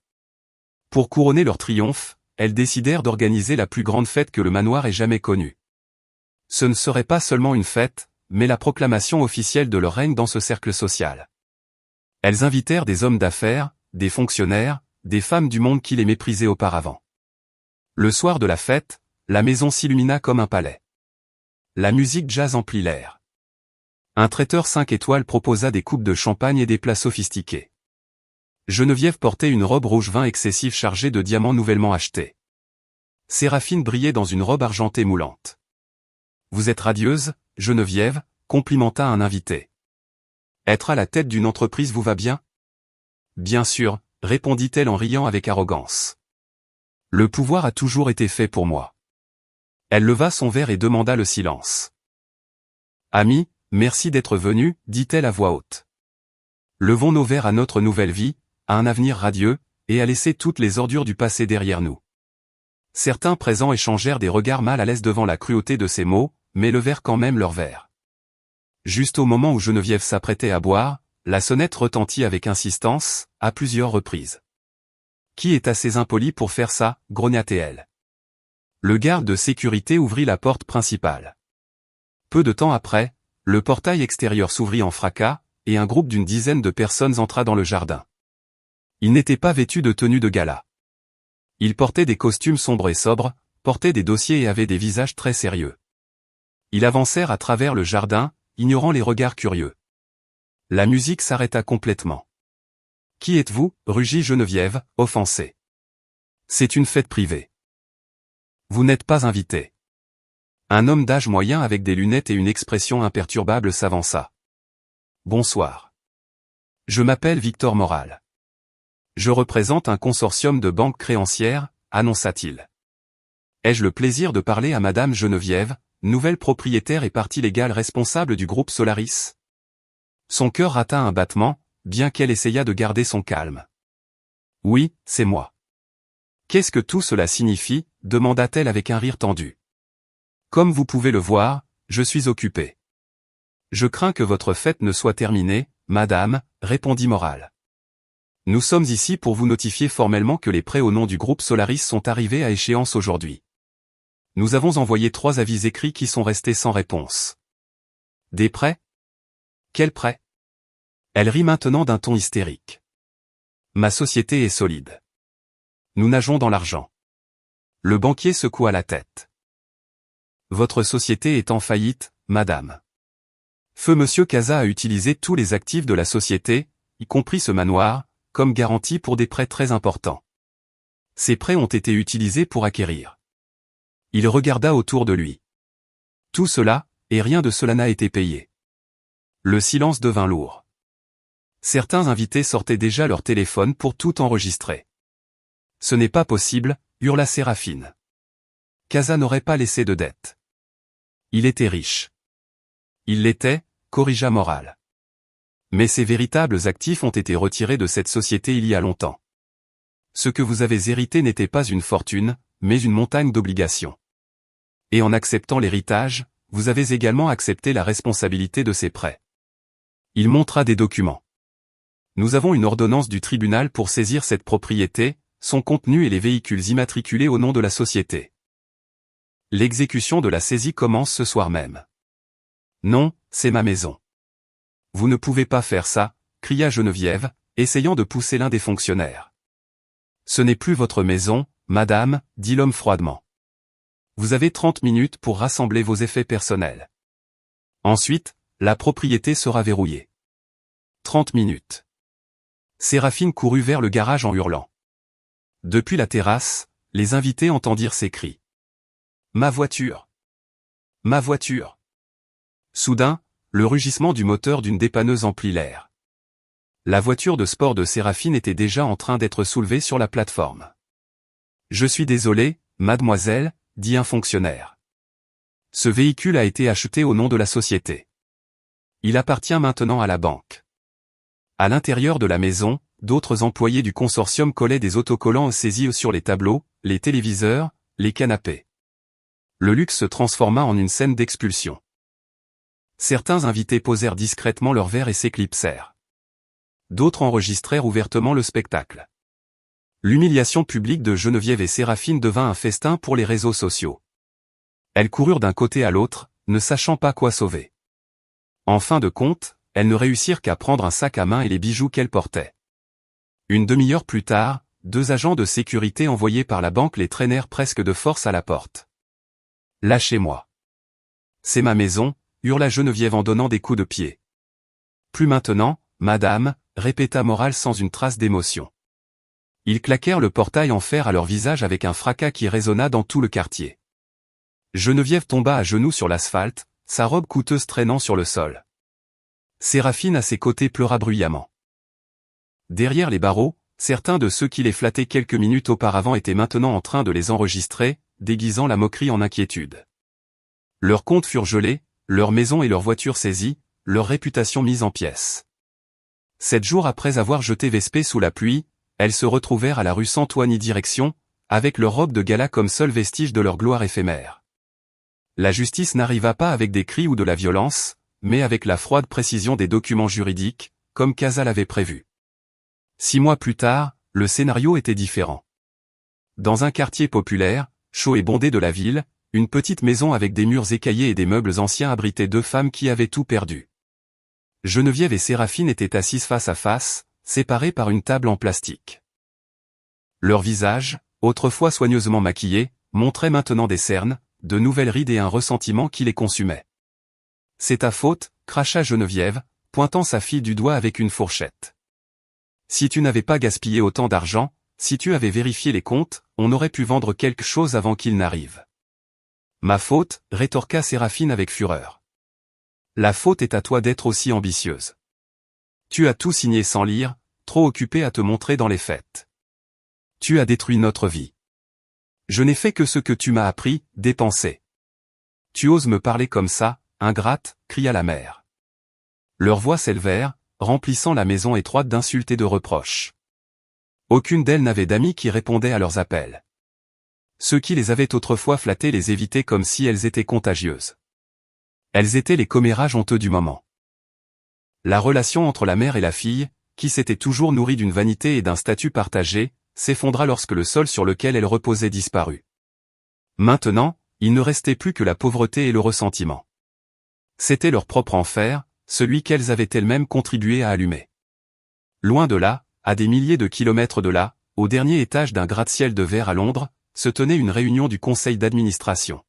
Pour couronner leur triomphe, elles décidèrent d'organiser la plus grande fête que le manoir ait jamais connue. Ce ne serait pas seulement une fête, mais la proclamation officielle de leur règne dans ce cercle social. Elles invitèrent des hommes d'affaires, des fonctionnaires, des femmes du monde qui les méprisaient auparavant. Le soir de la fête, la maison s'illumina comme un palais. La musique jazz emplit l'air. Un traiteur 5 étoiles proposa des coupes de champagne et des plats sophistiqués. Geneviève portait une robe rouge vin excessif chargée de diamants nouvellement achetés. Séraphine brillait dans une robe argentée moulante. « Vous êtes radieuse, Geneviève », complimenta un invité. « Être à la tête d'une entreprise vous va bien ?»« Bien sûr », répondit-elle en riant avec arrogance. « Le pouvoir a toujours été fait pour moi. » Elle leva son verre et demanda le silence. « Ami, merci d'être venu, dit-elle à voix haute. Levons nos verres à notre nouvelle vie, à un avenir radieux, et à laisser toutes les ordures du passé derrière nous. » Certains présents échangèrent des regards mal à l'aise devant la cruauté de ces mots, mais levèrent quand même leur verre. Juste au moment où Geneviève s'apprêtait à boire, la sonnette retentit avec insistance, à plusieurs reprises. « Qui est assez impoli pour faire ça ?» grogna-t-elle. Le garde de sécurité ouvrit la porte principale. Peu de temps après, le portail extérieur s'ouvrit en fracas, et un groupe d'une dizaine de personnes entra dans le jardin. Ils n'étaient pas vêtus de tenue de gala. Ils portaient des costumes sombres et sobres, portaient des dossiers et avaient des visages très sérieux. Ils avancèrent à travers le jardin, ignorant les regards curieux. La musique s'arrêta complètement. « Qui êtes-vous » rugit Geneviève, offensée. « C'est une fête privée. Vous n'êtes pas invité. » Un homme d'âge moyen avec des lunettes et une expression imperturbable s'avança. Bonsoir. Je m'appelle Victor Moral. Je représente un consortium de banques créancières, annonça-t-il. Ai-je le plaisir de parler à Madame Geneviève, nouvelle propriétaire et partie légale responsable du groupe Solaris? Son cœur rata un battement, bien qu'elle essayât de garder son calme. Oui, c'est moi. Qu'est-ce que tout cela signifie? Demanda-t-elle avec un rire tendu. Comme vous pouvez le voir, je suis occupé. Je crains que votre fête ne soit terminée, madame, répondit Moral. Nous sommes ici pour vous notifier formellement que les prêts au nom du groupe Solaris sont arrivés à échéance aujourd'hui. Nous avons envoyé 3 avis écrits qui sont restés sans réponse. Des prêts? Quels prêts? Elle rit maintenant d'un ton hystérique. Ma société est solide. Nous nageons dans l'argent. Le banquier secoua la tête. Votre société est en faillite, madame. Feu Monsieur Casa a utilisé tous les actifs de la société, y compris ce manoir, comme garantie pour des prêts très importants. Ces prêts ont été utilisés pour acquérir. Il regarda autour de lui. Tout cela, et rien de cela n'a été payé. Le silence devint lourd. Certains invités sortaient déjà leur téléphone pour tout enregistrer. Ce n'est pas possible, hurla Séraphine. Casa n'aurait pas laissé de dette. Il était riche. Il l'était, corrigea Moral. Mais ses véritables actifs ont été retirés de cette société il y a longtemps. Ce que vous avez hérité n'était pas une fortune, mais une montagne d'obligations. Et en acceptant l'héritage, vous avez également accepté la responsabilité de ces prêts. Il montra des documents. Nous avons une ordonnance du tribunal pour saisir cette propriété, son contenu et les véhicules immatriculés au nom de la société. L'exécution de la saisie commence ce soir même. Non, c'est ma maison. Vous ne pouvez pas faire ça, cria Geneviève, essayant de pousser l'un des fonctionnaires. Ce n'est plus votre maison, madame, dit l'homme froidement. Vous avez 30 minutes pour rassembler vos effets personnels. Ensuite, la propriété sera verrouillée. 30 minutes. Séraphine courut vers le garage en hurlant. Depuis la terrasse, les invités entendirent ces cris. Ma voiture! Ma voiture! Soudain, le rugissement du moteur d'une dépanneuse emplit l'air. La voiture de sport de Séraphine était déjà en train d'être soulevée sur la plateforme. Je suis désolé, mademoiselle, dit un fonctionnaire. Ce véhicule a été acheté au nom de la société. Il appartient maintenant à la banque. À l'intérieur de la maison, d'autres employés du consortium collaient des autocollants saisis sur les tableaux, les téléviseurs, les canapés. Le luxe se transforma en une scène d'expulsion. Certains invités posèrent discrètement leurs verres et s'éclipsèrent. D'autres enregistrèrent ouvertement le spectacle. L'humiliation publique de Geneviève et Séraphine devint un festin pour les réseaux sociaux. Elles coururent d'un côté à l'autre, ne sachant pas quoi sauver. En fin de compte, elles ne réussirent qu'à prendre un sac à main et les bijoux qu'elles portaient. Une demi-heure plus tard, 2 agents de sécurité envoyés par la banque les traînèrent presque de force à la porte. « Lâchez-moi. C'est ma maison », hurla Geneviève en donnant des coups de pied. « Plus maintenant, madame », répéta Moral sans une trace d'émotion. Ils claquèrent le portail en fer à leur visage avec un fracas qui résonna dans tout le quartier. Geneviève tomba à genoux sur l'asphalte, sa robe coûteuse traînant sur le sol. Séraphine à ses côtés pleura bruyamment. Derrière les barreaux, certains de ceux qui les flattaient quelques minutes auparavant étaient maintenant en train de les enregistrer, déguisant la moquerie en inquiétude. Leurs comptes furent gelés, leurs maisons et leurs voitures saisies, leur réputation mise en pièces. 7 jours après avoir jeté Vespé sous la pluie, elles se retrouvèrent à la rue Santoine direction, avec leurs robes de gala comme seul vestige de leur gloire éphémère. La justice n'arriva pas avec des cris ou de la violence, mais avec la froide précision des documents juridiques, comme Casa l'avait prévu. 6 mois plus tard, le scénario était différent. Dans un quartier populaire, chaud et bondé de la ville, une petite maison avec des murs écaillés et des meubles anciens abritait 2 femmes qui avaient tout perdu. Geneviève et Séraphine étaient assises face à face, séparées par une table en plastique. Leurs visages, autrefois soigneusement maquillés, montraient maintenant des cernes, de nouvelles rides et un ressentiment qui les consumait. « C'est ta faute », cracha Geneviève, pointant sa fille du doigt avec une fourchette. « Si tu n'avais pas gaspillé autant d'argent, si tu avais vérifié les comptes, on aurait pu vendre quelque chose avant qu'il n'arrive. » Ma faute, rétorqua Séraphine avec fureur. La faute est à toi d'être aussi ambitieuse. Tu as tout signé sans lire, trop occupé à te montrer dans les fêtes. Tu as détruit notre vie. Je n'ai fait que ce que tu m'as appris, dépenser. Tu oses me parler comme ça, ingrate, cria la mère. Leurs voix s'élevèrent, remplissant la maison étroite d'insultes et de reproches. Aucune d'elles n'avait d'amis qui répondaient à leurs appels. Ceux qui les avaient autrefois flattées les évitaient comme si elles étaient contagieuses. Elles étaient les commérages honteux du moment. La relation entre la mère et la fille, qui s'était toujours nourrie d'une vanité et d'un statut partagé, s'effondra lorsque le sol sur lequel elle reposait disparut. Maintenant, il ne restait plus que la pauvreté et le ressentiment. C'était leur propre enfer, celui qu'elles avaient elles-mêmes contribué à allumer. Loin de là, à des milliers de kilomètres de là, au dernier étage d'un gratte-ciel de verre à Londres, se tenait une réunion du conseil d'administration.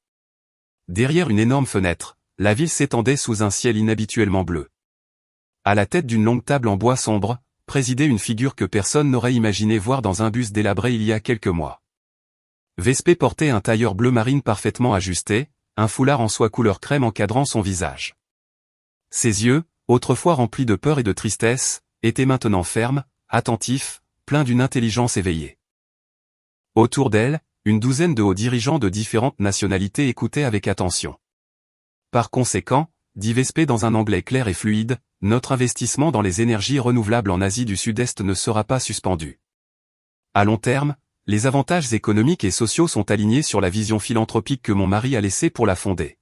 Derrière une énorme fenêtre, la ville s'étendait sous un ciel inhabituellement bleu. À la tête d'une longue table en bois sombre, présidait une figure que personne n'aurait imaginé voir dans un bus délabré il y a quelques mois. Vespé portait un tailleur bleu marine parfaitement ajusté, un foulard en soie couleur crème encadrant son visage. Ses yeux, autrefois remplis de peur et de tristesse, étaient maintenant fermes, attentifs, pleins d'une intelligence éveillée. Autour d'elle, une douzaine de hauts dirigeants de différentes nationalités écoutaient avec attention. Par conséquent, dit Vespé dans un anglais clair et fluide, notre investissement dans les énergies renouvelables en Asie du Sud-Est ne sera pas suspendu. À long terme, les avantages économiques et sociaux sont alignés sur la vision philanthropique que mon mari a laissée pour la fonder.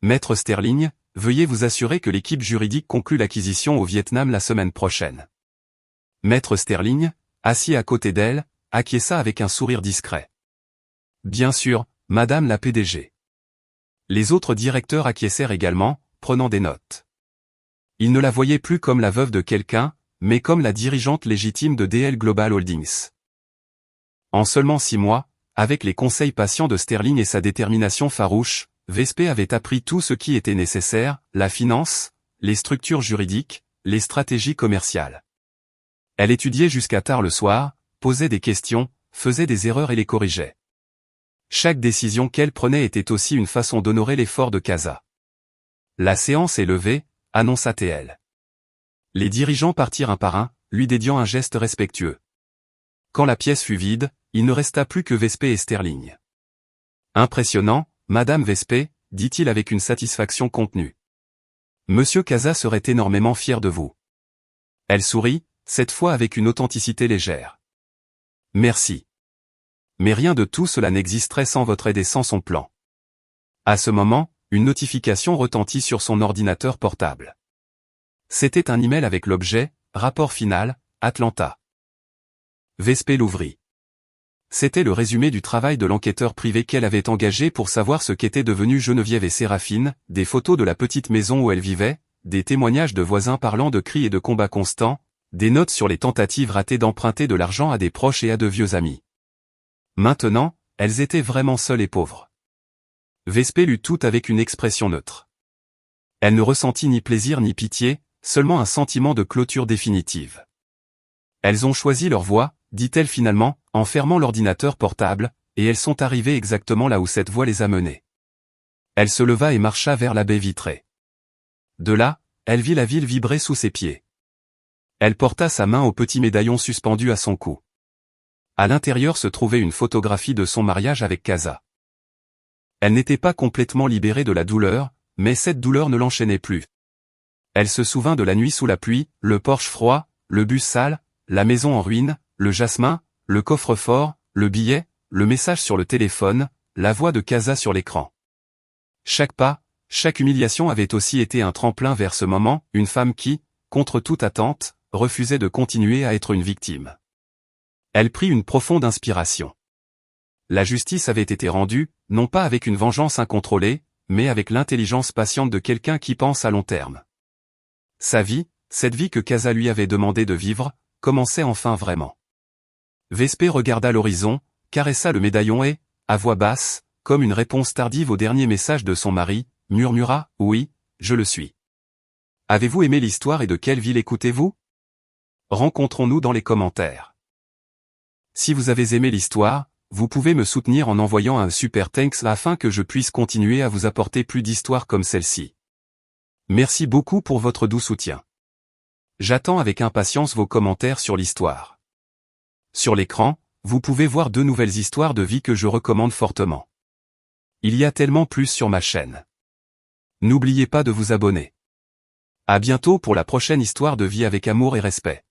Maître Sterling, veuillez vous assurer que l'équipe juridique conclut l'acquisition au Vietnam la semaine prochaine. Maître Sterling, assis à côté d'elle, acquiesça avec un sourire discret. Bien sûr, Madame la PDG. Les autres directeurs acquiescèrent également, prenant des notes. Ils ne la voyaient plus comme la veuve de quelqu'un, mais comme la dirigeante légitime de DL Global Holdings. En seulement 6 mois, avec les conseils patients de Sterling et sa détermination farouche, Vespé avait appris tout ce qui était nécessaire, la finance, les structures juridiques, les stratégies commerciales. Elle étudiait jusqu'à tard le soir, posait des questions, faisait des erreurs et les corrigeait. Chaque décision qu'elle prenait était aussi une façon d'honorer l'effort de Casa. La séance est levée, annonça TL. Les dirigeants partirent un par un, lui dédiant un geste respectueux. Quand la pièce fut vide, il ne resta plus que Vespé et Sterling. Impressionnant, Madame Vespé, dit-il avec une satisfaction contenue. Monsieur Casa serait énormément fier de vous. Elle sourit, cette fois avec une authenticité légère. Merci. Mais rien de tout cela n'existerait sans votre aide et sans son plan. À ce moment, une notification retentit sur son ordinateur portable. C'était un email avec l'objet « Rapport final, Atlanta ». Vespé l'ouvrit. C'était le résumé du travail de l'enquêteur privé qu'elle avait engagé pour savoir ce qu'étaient devenus Geneviève et Séraphine, des photos de la petite maison où elles vivaient, des témoignages de voisins parlant de cris et de combats constants, des notes sur les tentatives ratées d'emprunter de l'argent à des proches et à de vieux amis. Maintenant, elles étaient vraiment seules et pauvres. Vespé lut tout avec une expression neutre. Elle ne ressentit ni plaisir ni pitié, seulement un sentiment de clôture définitive. Elles ont choisi leur voie, dit-elle finalement, en fermant l'ordinateur portable, et elles sont arrivées exactement là où cette voie les a menées. Elle se leva et marcha vers la baie vitrée. De là, elle vit la ville vibrer sous ses pieds. Elle porta sa main au petit médaillon suspendu à son cou. À l'intérieur se trouvait une photographie de son mariage avec Casa. Elle n'était pas complètement libérée de la douleur, mais cette douleur ne l'enchaînait plus. Elle se souvint de la nuit sous la pluie, le Porsche froid, le bus sale, la maison en ruine, le jasmin, le coffre-fort, le billet, le message sur le téléphone, la voix de Casa sur l'écran. Chaque pas, chaque humiliation avait aussi été un tremplin vers ce moment, une femme qui, contre toute attente, refusait de continuer à être une victime. Elle prit une profonde inspiration. La justice avait été rendue, non pas avec une vengeance incontrôlée, mais avec l'intelligence patiente de quelqu'un qui pense à long terme. Sa vie, cette vie que Casa lui avait demandé de vivre, commençait enfin vraiment. Vespé regarda l'horizon, caressa le médaillon et, à voix basse, comme une réponse tardive au dernier message de son mari, murmura « Oui, je le suis ». Avez-vous aimé l'histoire et de quelle ville écoutez-vous? Rencontrons-nous dans les commentaires. Si vous avez aimé l'histoire, vous pouvez me soutenir en envoyant un super thanks afin que je puisse continuer à vous apporter plus d'histoires comme celle-ci. Merci beaucoup pour votre doux soutien. J'attends avec impatience vos commentaires sur l'histoire. Sur l'écran, vous pouvez voir 2 nouvelles histoires de vie que je recommande fortement. Il y a tellement plus sur ma chaîne. N'oubliez pas de vous abonner. À bientôt pour la prochaine histoire de vie avec amour et respect.